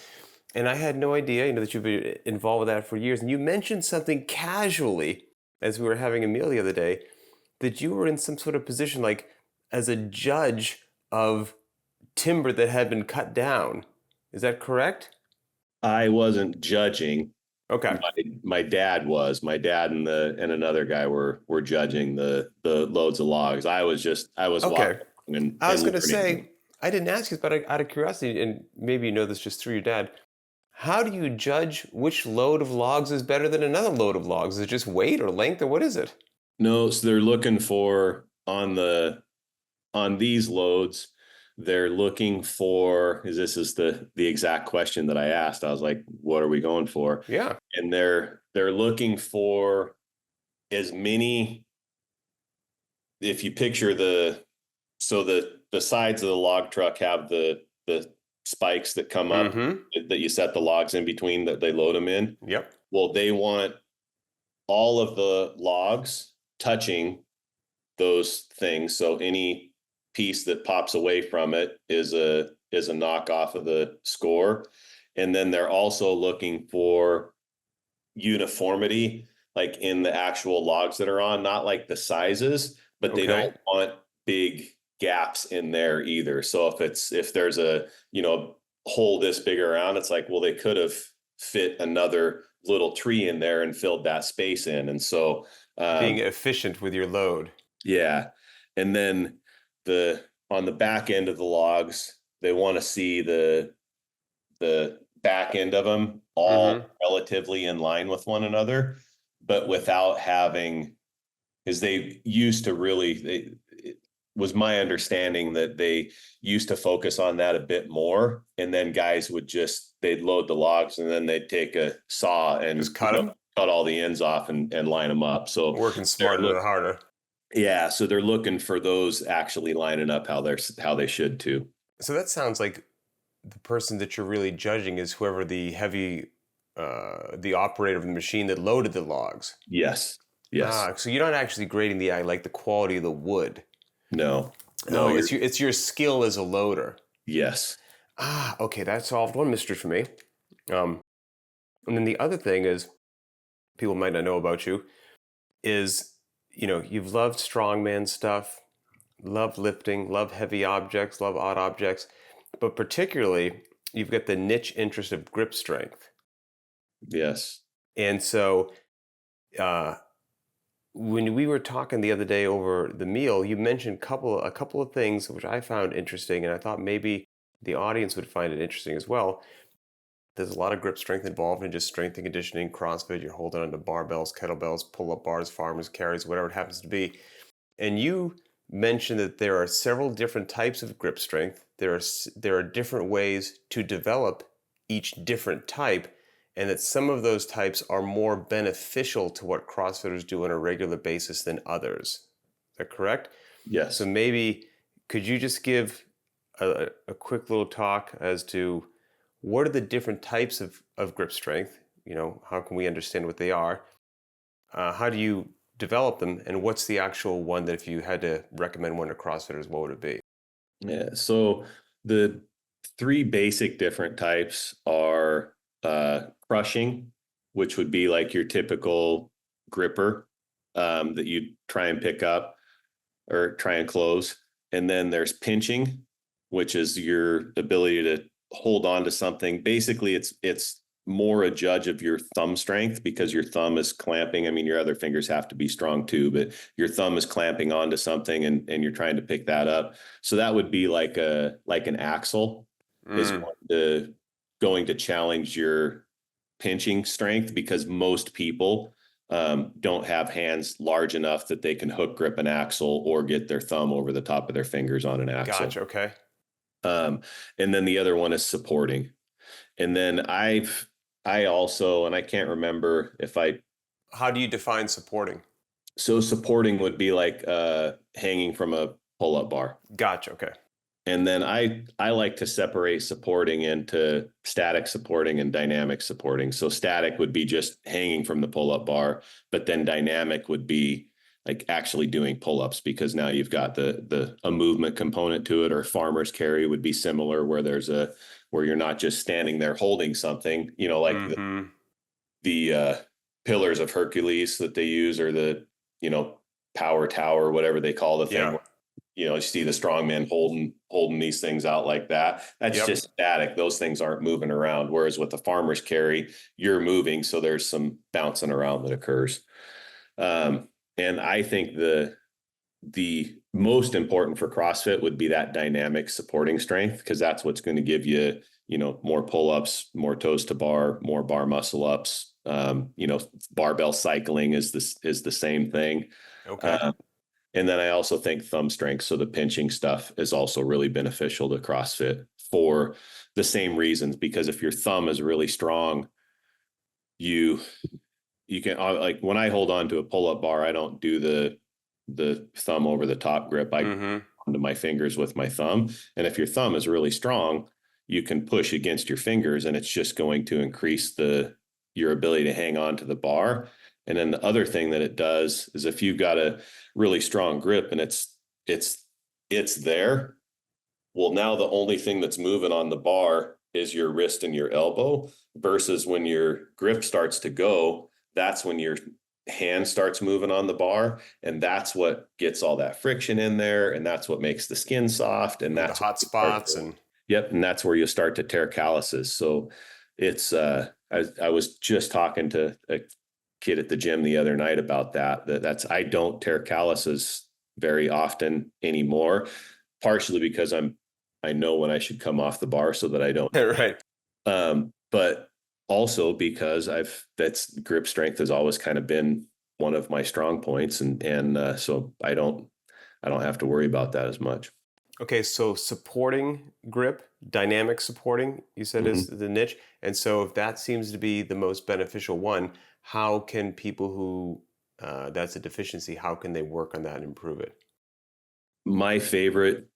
And I had no idea, that you've been involved with that for years. And you mentioned something casually as we were having a meal the other day, that you were in some sort of position like as a judge of timber that had been cut down. Is that correct? I wasn't judging. Okay. My dad was. My dad and another guy were judging the loads of logs. I was Okay. watching I was going to learning. say, I didn't ask you, but out of curiosity, and maybe you know this just through your dad, how do you judge which load of logs is better than another load of logs? Is it just weight or length, or what is it? No, so they're looking for on these loads, they're looking for, this is the exact question that I asked. I was like, what are we going for? Yeah. And they're looking for as many, if you picture the sides of the log truck have the spikes that come up that you set the logs in between, that they load them in. Yep. Well, they want all of the logs touching those things. So any piece that pops away from it is a knockoff of the score. And then they're also looking for uniformity, like in the actual logs that are on, not like the sizes, but they don't want big gaps in there either. So if there's a, hole this big around, it's like, well, they could have fit another little tree in there and filled that space in. And so being efficient with your load. Yeah. And then on the back end of the logs, they want to see the back end of them all relatively in line with one another, but without having, because they used to really, was my understanding that they used to focus on that a bit more, and then guys would they'd load the logs and then they'd take a saw and Just cut them? cut all the ends off and line them up. So Working smarter than harder. yeah, so they're looking for those actually lining up how they should too. So that sounds like the person that you're really judging is whoever the operator of the machine that loaded the logs. Yes. So you're not actually grading the quality of the wood. No, it's your skill as a loader. Yes. Okay, that solved one mystery for me. And then the other thing is, people might not know about you, is, you've loved strongman stuff, love lifting, love heavy objects, love odd objects, but particularly you've got the niche interest of grip strength. Yes. And so when we were talking the other day over the meal, you mentioned a couple of things which I found interesting, and I thought maybe the audience would find it interesting as well. There's a lot of grip strength involved in just strength and conditioning, CrossFit. You're holding onto barbells, kettlebells, pull-up bars, farmers carries, whatever it happens to be. And you mentioned that there are several different types of grip strength. There are different ways to develop each different type, and that some of those types are more beneficial to what CrossFitters do on a regular basis than others. Is that correct? Yes. So maybe could you just give a quick little talk as to what are the different types of grip strength? How can we understand what they are? How do you develop them? And what's the actual one that if you had to recommend one to CrossFitters, what would it be? Yeah. So the three basic different types are crushing, which would be like your typical gripper that you try and pick up or try and close. And then there's pinching, which is your ability to hold on to something. Basically, it's more a judge of your thumb strength because your thumb is clamping. I mean, your other fingers have to be strong too, but your thumb is clamping onto something and you're trying to pick that up. So that would be like an axle is going to challenge your pinching strength because most people don't have hands large enough that they can hook grip an axle or get their thumb over the top of their fingers on an axle. Gotcha. Okay. And then the other one is supporting. And then I also, and I can't remember how do you define supporting? So supporting would be like hanging from a pull-up bar. Gotcha. Okay. And then I like to separate supporting into static supporting and dynamic supporting. So static would be just hanging from the pull-up bar, but then dynamic would be like actually doing pull-ups because now you've got a movement component to it. Or farmer's carry would be similar where you're not just standing there holding something, like the pillars of Hercules that they use, or the, power tower, whatever they call the thing. Yeah. Where, you see the strongman holding these things out like that. That's just static. Those things aren't moving around. Whereas with the farmer's carry, you're moving. So there's some bouncing around that occurs. And I think the most important for CrossFit would be that dynamic supporting strength, because that's what's going to give you, more pull-ups, more toes to bar, more bar muscle ups. Barbell cycling is the same thing. Okay. And then I also think thumb strength. So the pinching stuff is also really beneficial to CrossFit for the same reasons, because if your thumb is really strong, you can, like when I hold on to a pull-up bar, I don't do the thumb over the top grip. I onto my fingers with my thumb. And if your thumb is really strong, you can push against your fingers and it's just going to increase your ability to hang on to the bar. And then the other thing that it does is if you've got a really strong grip and it's there, well, now the only thing that's moving on the bar is your wrist and your elbow, versus when your grip starts to go, that's when your hand starts moving on the bar, and that's what gets all that friction in there, and that's what makes the skin soft, and that's the hot spots and that's where you start to tear calluses. So it's I was just talking to a kid at the gym the other night about that's I don't tear calluses very often anymore, partially because I know when I should come off the bar so that I don't. Right. But also because that's grip strength has always kind of been one of my strong points. And so I don't I don't have to worry about that as much. Okay, so supporting grip, dynamic supporting, you said is the niche. And so if that seems to be the most beneficial one, how can people who that's a deficiency, how can they work on that and improve it? My favorite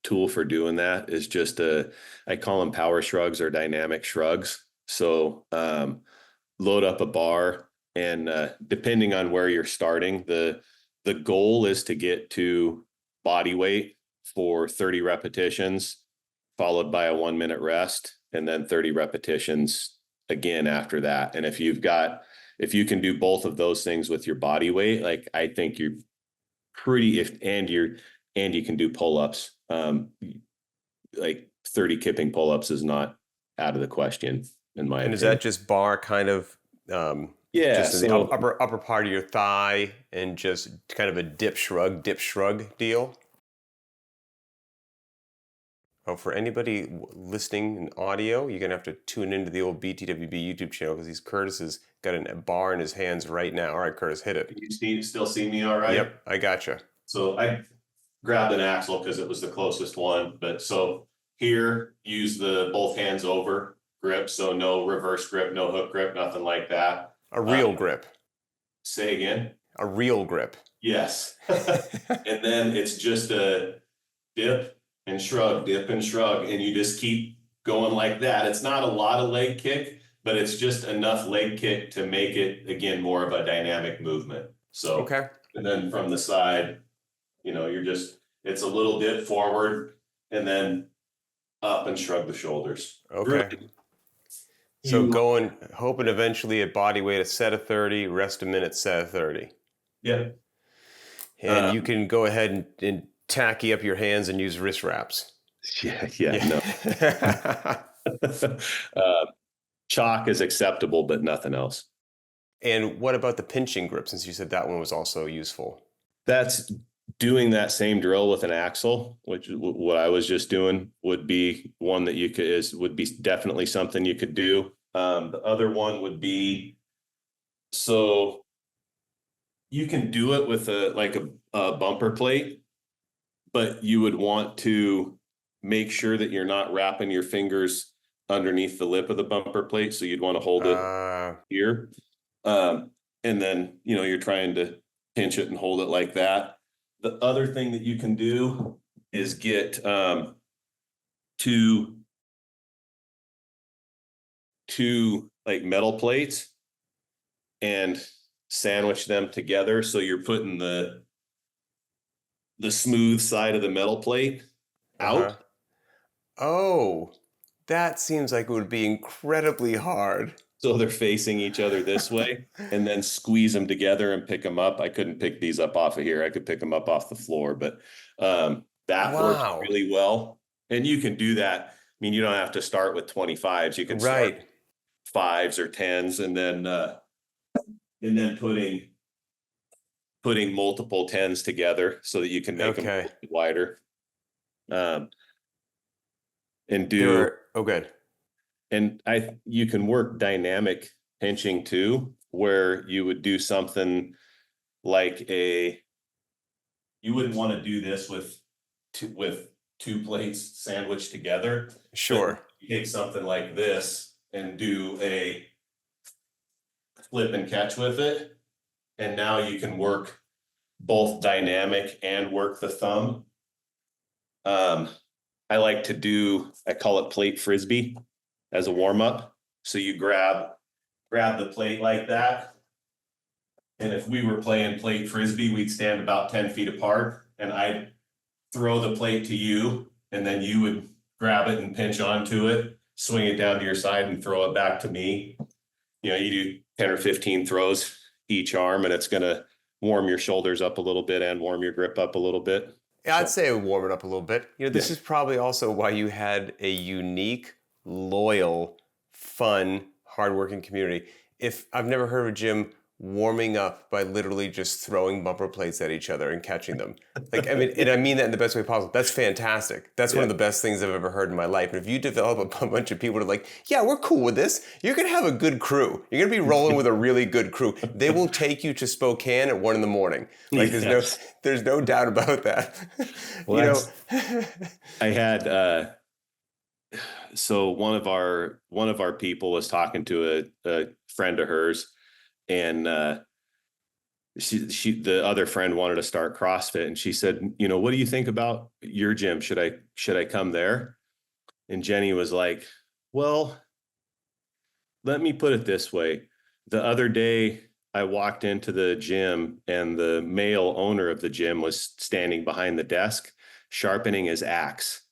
tool for doing that is just I call them power shrugs or dynamic shrugs. So load up a bar, and depending on where you're starting, the goal is to get to body weight for 30 repetitions, followed by a 1 minute rest, and then 30 repetitions again after that. And if you can do both of those things with your body weight, like I think you're pretty, and you can do pull-ups. Like 30 kipping pull-ups is not out of the question, in my And is opinion. that just bar kind of Yeah. just in the So upper part of your thigh and just kind of a dip shrug deal? Oh, for anybody listening in audio, you're gonna have to tune into the old btwb YouTube channel because Curtis has got a bar in his hands right now. All right, Curtis, hit it. can you still see me all right? Yep, I gotcha. So I grabbed an axle because it was the closest one. But so here, use the both hands over grip. So no reverse grip, no hook grip, nothing like that. A real grip. Say again. A real grip. Yes. And then it's just a dip and shrug, and you just keep going like that. It's not a lot of leg kick, but it's just enough leg kick to make it, again, more of a dynamic movement. So, Okay. and then from the side, it's a little dip forward and then up and shrug the shoulders. Okay. Really, So hoping eventually at body weight, a set of 30, rest a minute, set of 30. yeah. And you can go ahead and tacky up your hands and use wrist wraps. No. Chalk is acceptable, but nothing else. And what about the pinching grip, since you said that one was also useful? That's doing that same drill with an axle, which what I was just doing would be one that would be definitely something you could do. The other one would be, so you can do it with a bumper plate, but you would want to make sure that you're not wrapping your fingers underneath the lip of the bumper plate. So you'd want to hold it here. And then, you're trying to pinch it and hold it like that. The other thing that you can do is get two like metal plates and sandwich them together. So you're putting the smooth side of the metal plate out. Oh, that seems like it would be incredibly hard. So they're facing each other this way, and then squeeze them together and pick them up. I couldn't pick these up off of here. I could pick them up off the floor, but that works really well. And you can do that. I mean, you don't have to start with 25s. You can start 5s or 10s, and then putting multiple 10s together so that you can make them wider. And do good. And you can work dynamic pinching too, where you would do something like you wouldn't want to do this with two plates sandwiched together. Sure. You take something like this and do a flip and catch with it. And now you can work both dynamic and work the thumb. I call it plate frisbee as a warm up. So you grab the plate like that. And if we were playing plate frisbee, we'd stand about 10 feet apart, and I'd throw the plate to you, and then you would grab it and pinch onto it, swing it down to your side and throw it back to me. You do 10 or 15 throws each arm, and it's going to warm your shoulders up a little bit and warm your grip up a little bit. Yeah, I'd say warm it up a little bit. This is probably also why you had a unique, loyal, fun, hardworking community. If I've never heard of a gym warming up by literally just throwing bumper plates at each other and catching them. Like, I mean, and I mean that in the best way possible. That's fantastic. That's one of the best things I've ever heard in my life. And if you develop a bunch of people that are like, yeah, we're cool with this, you're going to have a good crew. You're going to be rolling with a really good crew. They will take you to Spokane at 1 a.m. Like, there's no doubt about that. Well, I had, so one of our people was talking to a friend of hers, and the other friend wanted to start CrossFit, and she said, what do you think about your gym? Should I come there? And Jenny was like, well, let me put it this way. The other day I walked into the gym and the male owner of the gym was standing behind the desk sharpening his axe.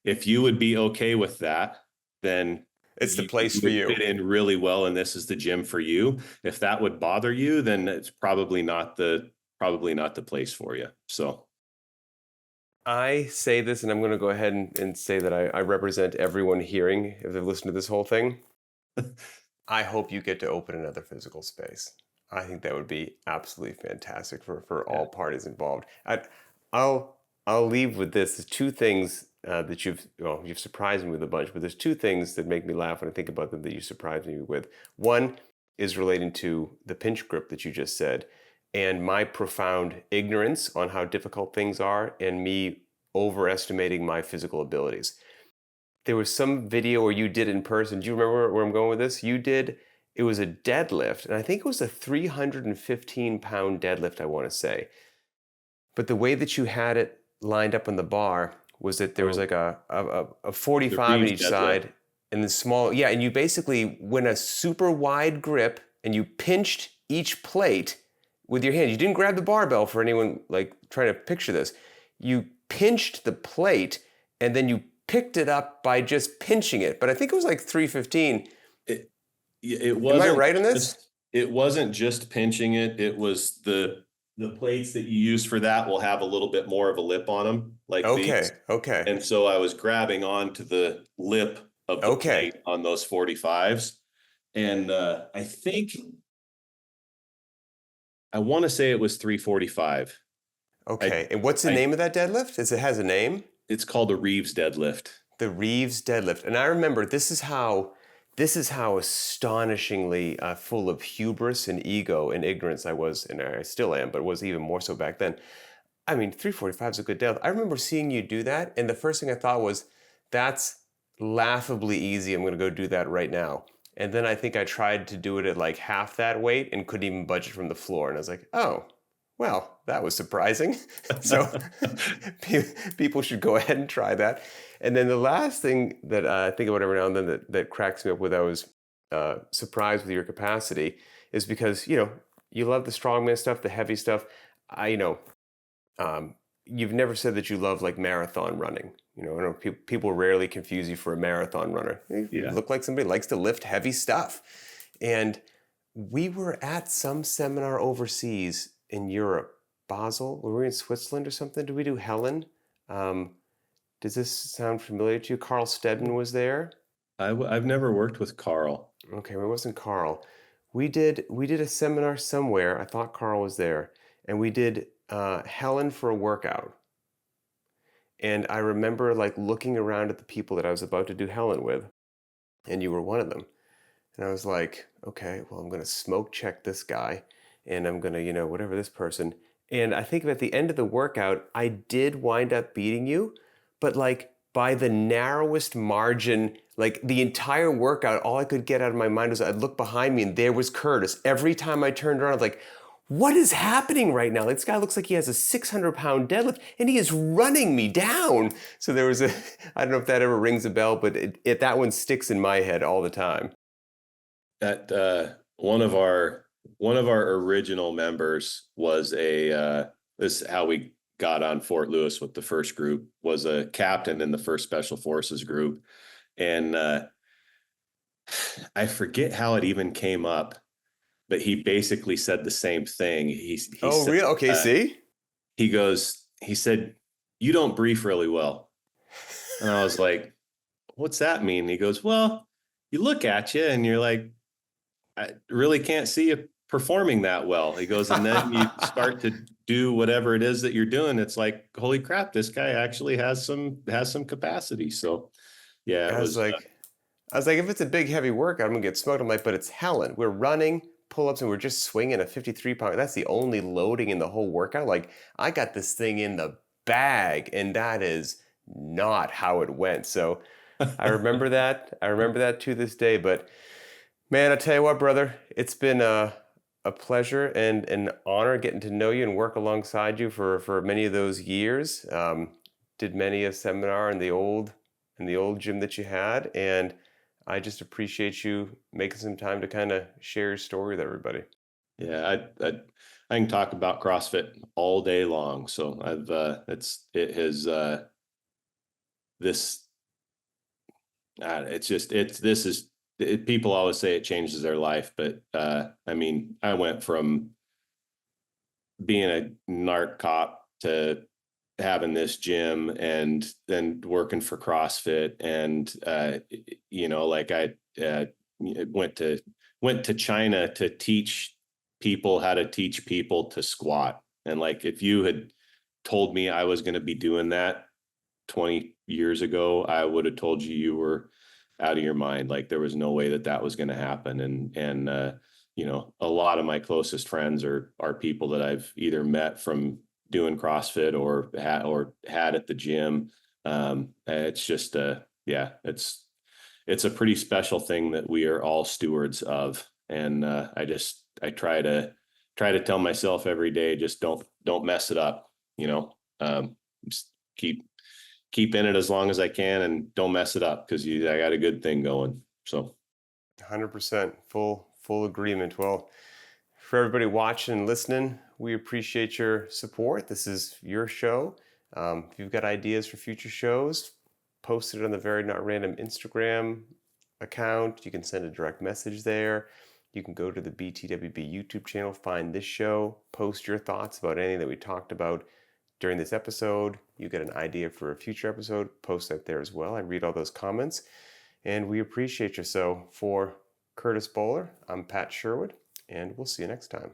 If you would be okay with that, then it's the place for you. Fit in really well, and this is the gym for you. If that would bother you, then it's probably not the place for you. So I say this, and I'm going to go ahead and say that I represent everyone hearing if they've listened to this whole thing. I hope you get to open another physical space. I think that would be absolutely fantastic for all parties involved. I'll leave with this. There's two things that you've surprised me with a bunch, but there's two things that make me laugh when I think about them that you surprised me with. One is relating to the pinch grip that you just said, and my profound ignorance on how difficult things are, and me overestimating my physical abilities. There was some video where you did it in person. Do you remember where I'm going with this? It was a deadlift, and I think it was a 315-pound deadlift, I want to say. But the way that you had it lined up on the bar was that there was like a 45 on each side, and the small, and you basically went a super wide grip and you pinched each plate with your hand. You didn't grab the barbell, for anyone like trying to picture this. You pinched the plate and then you picked it up by just pinching it. But I think it was like 315. It wasn't. Am I right on this? It wasn't just pinching it. It was the plates that you use for that will have a little bit more of a lip on them, like these. Okay. And so I was grabbing onto the lip of the plate on those 45s. And I want to say it was 345. Okay. And what's the name of that deadlift? It has a name? It's called the Reeves deadlift. The Reeves deadlift. And I remember this is how astonishingly full of hubris and ego and ignorance I was, and I still am, but was even more so back then. I mean, 345 is a good deadlift. I remember seeing you do that, and the first thing I thought was, that's laughably easy. I'm going to go do that right now. And then I think I tried to do it at like half that weight and couldn't even budge it from the floor. And I was like, oh, well, that was surprising. So people should go ahead and try that. And then the last thing that I think about every now and then that cracks me up with, I was surprised with your capacity, is because, you love the strongman stuff, the heavy stuff. You've never said that you love like marathon running. I know people rarely confuse you for a marathon runner. You look like somebody who likes to lift heavy stuff. And we were at some seminar overseas in Europe, Basel. Were we in Switzerland or something? Did we do Helen? Does this sound familiar to you? Carl Stedman was there. I've never worked with Carl. Okay, well, it wasn't Carl. We did a seminar somewhere. I thought Carl was there, and we did Helen for a workout. And I remember like looking around at the people that I was about to do Helen with, and you were one of them. And I was like, okay, well, I'm going to smoke check this guy, and I'm going to, whatever this person. And I think at the end of the workout, I did wind up beating you, but like by the narrowest margin. Like the entire workout, all I could get out of my mind was I'd look behind me and there was Kurtis. Every time I turned around, I was like, what is happening right now? Like, this guy looks like he has a 600-pound deadlift and he is running me down. So there was I don't know if that ever rings a bell, but that one sticks in my head all the time. That one of our original members was this is how we got on Fort Lewis with the first group, was a captain in the first Special Forces group. And I forget how it even came up, but he basically said the same thing. He said, really? Okay, see? He said, you don't brief really well. And I was like, what's that mean? He goes, well, you look at you and you're like, I really can't see performing that well. He goes, and then you start to do whatever it is that you're doing. It's like, holy crap, this guy actually has some capacity. So yeah, it I was was, like, if it's a big heavy workout, I'm gonna get smoked. I'm like, but it's Helen. We're running pull-ups and we're just swinging a 53-pound. That's the only loading in the whole workout. Like, I got this thing in the bag, and that is not how it went. So I remember that. I remember that to this day. But man, I tell you what, brother, it's been a pleasure and an honor getting to know you and work alongside you for many of those years. Did many a seminar in the old gym that you had, and I just appreciate you making some time to kind of share your story with everybody. yeah, I can talk about CrossFit all day long. So it has, this, it's just, people always say it changes their life, but I mean, I went from being a narc cop to having this gym and then working for CrossFit. And, like I went to China to teach people how to teach people to squat. And like, if you had told me I was going to be doing that 20 years ago, I would have told you were out of your mind. Like, there was no way that was going to happen. And a lot of my closest friends are people that I've either met from doing CrossFit or had at the gym. It's just it's a pretty special thing that we are all stewards of. And I try to tell myself every day, just don't mess it up, just keep in it as long as I can and don't mess it up, because I got a good thing going. So 100% full agreement. Well, for everybody watching and listening, we appreciate your support. This is your show. If you've got ideas for future shows, post it on the Very Not Random Instagram account. You can send a direct message there. You can go to the btwb YouTube channel, find this show, post your thoughts about anything that we talked about during this episode. You get an idea for a future episode, post that there as well. I read all those comments, and we appreciate you. So for Kurtis Bowler, I'm Pat Sherwood, and we'll see you next time.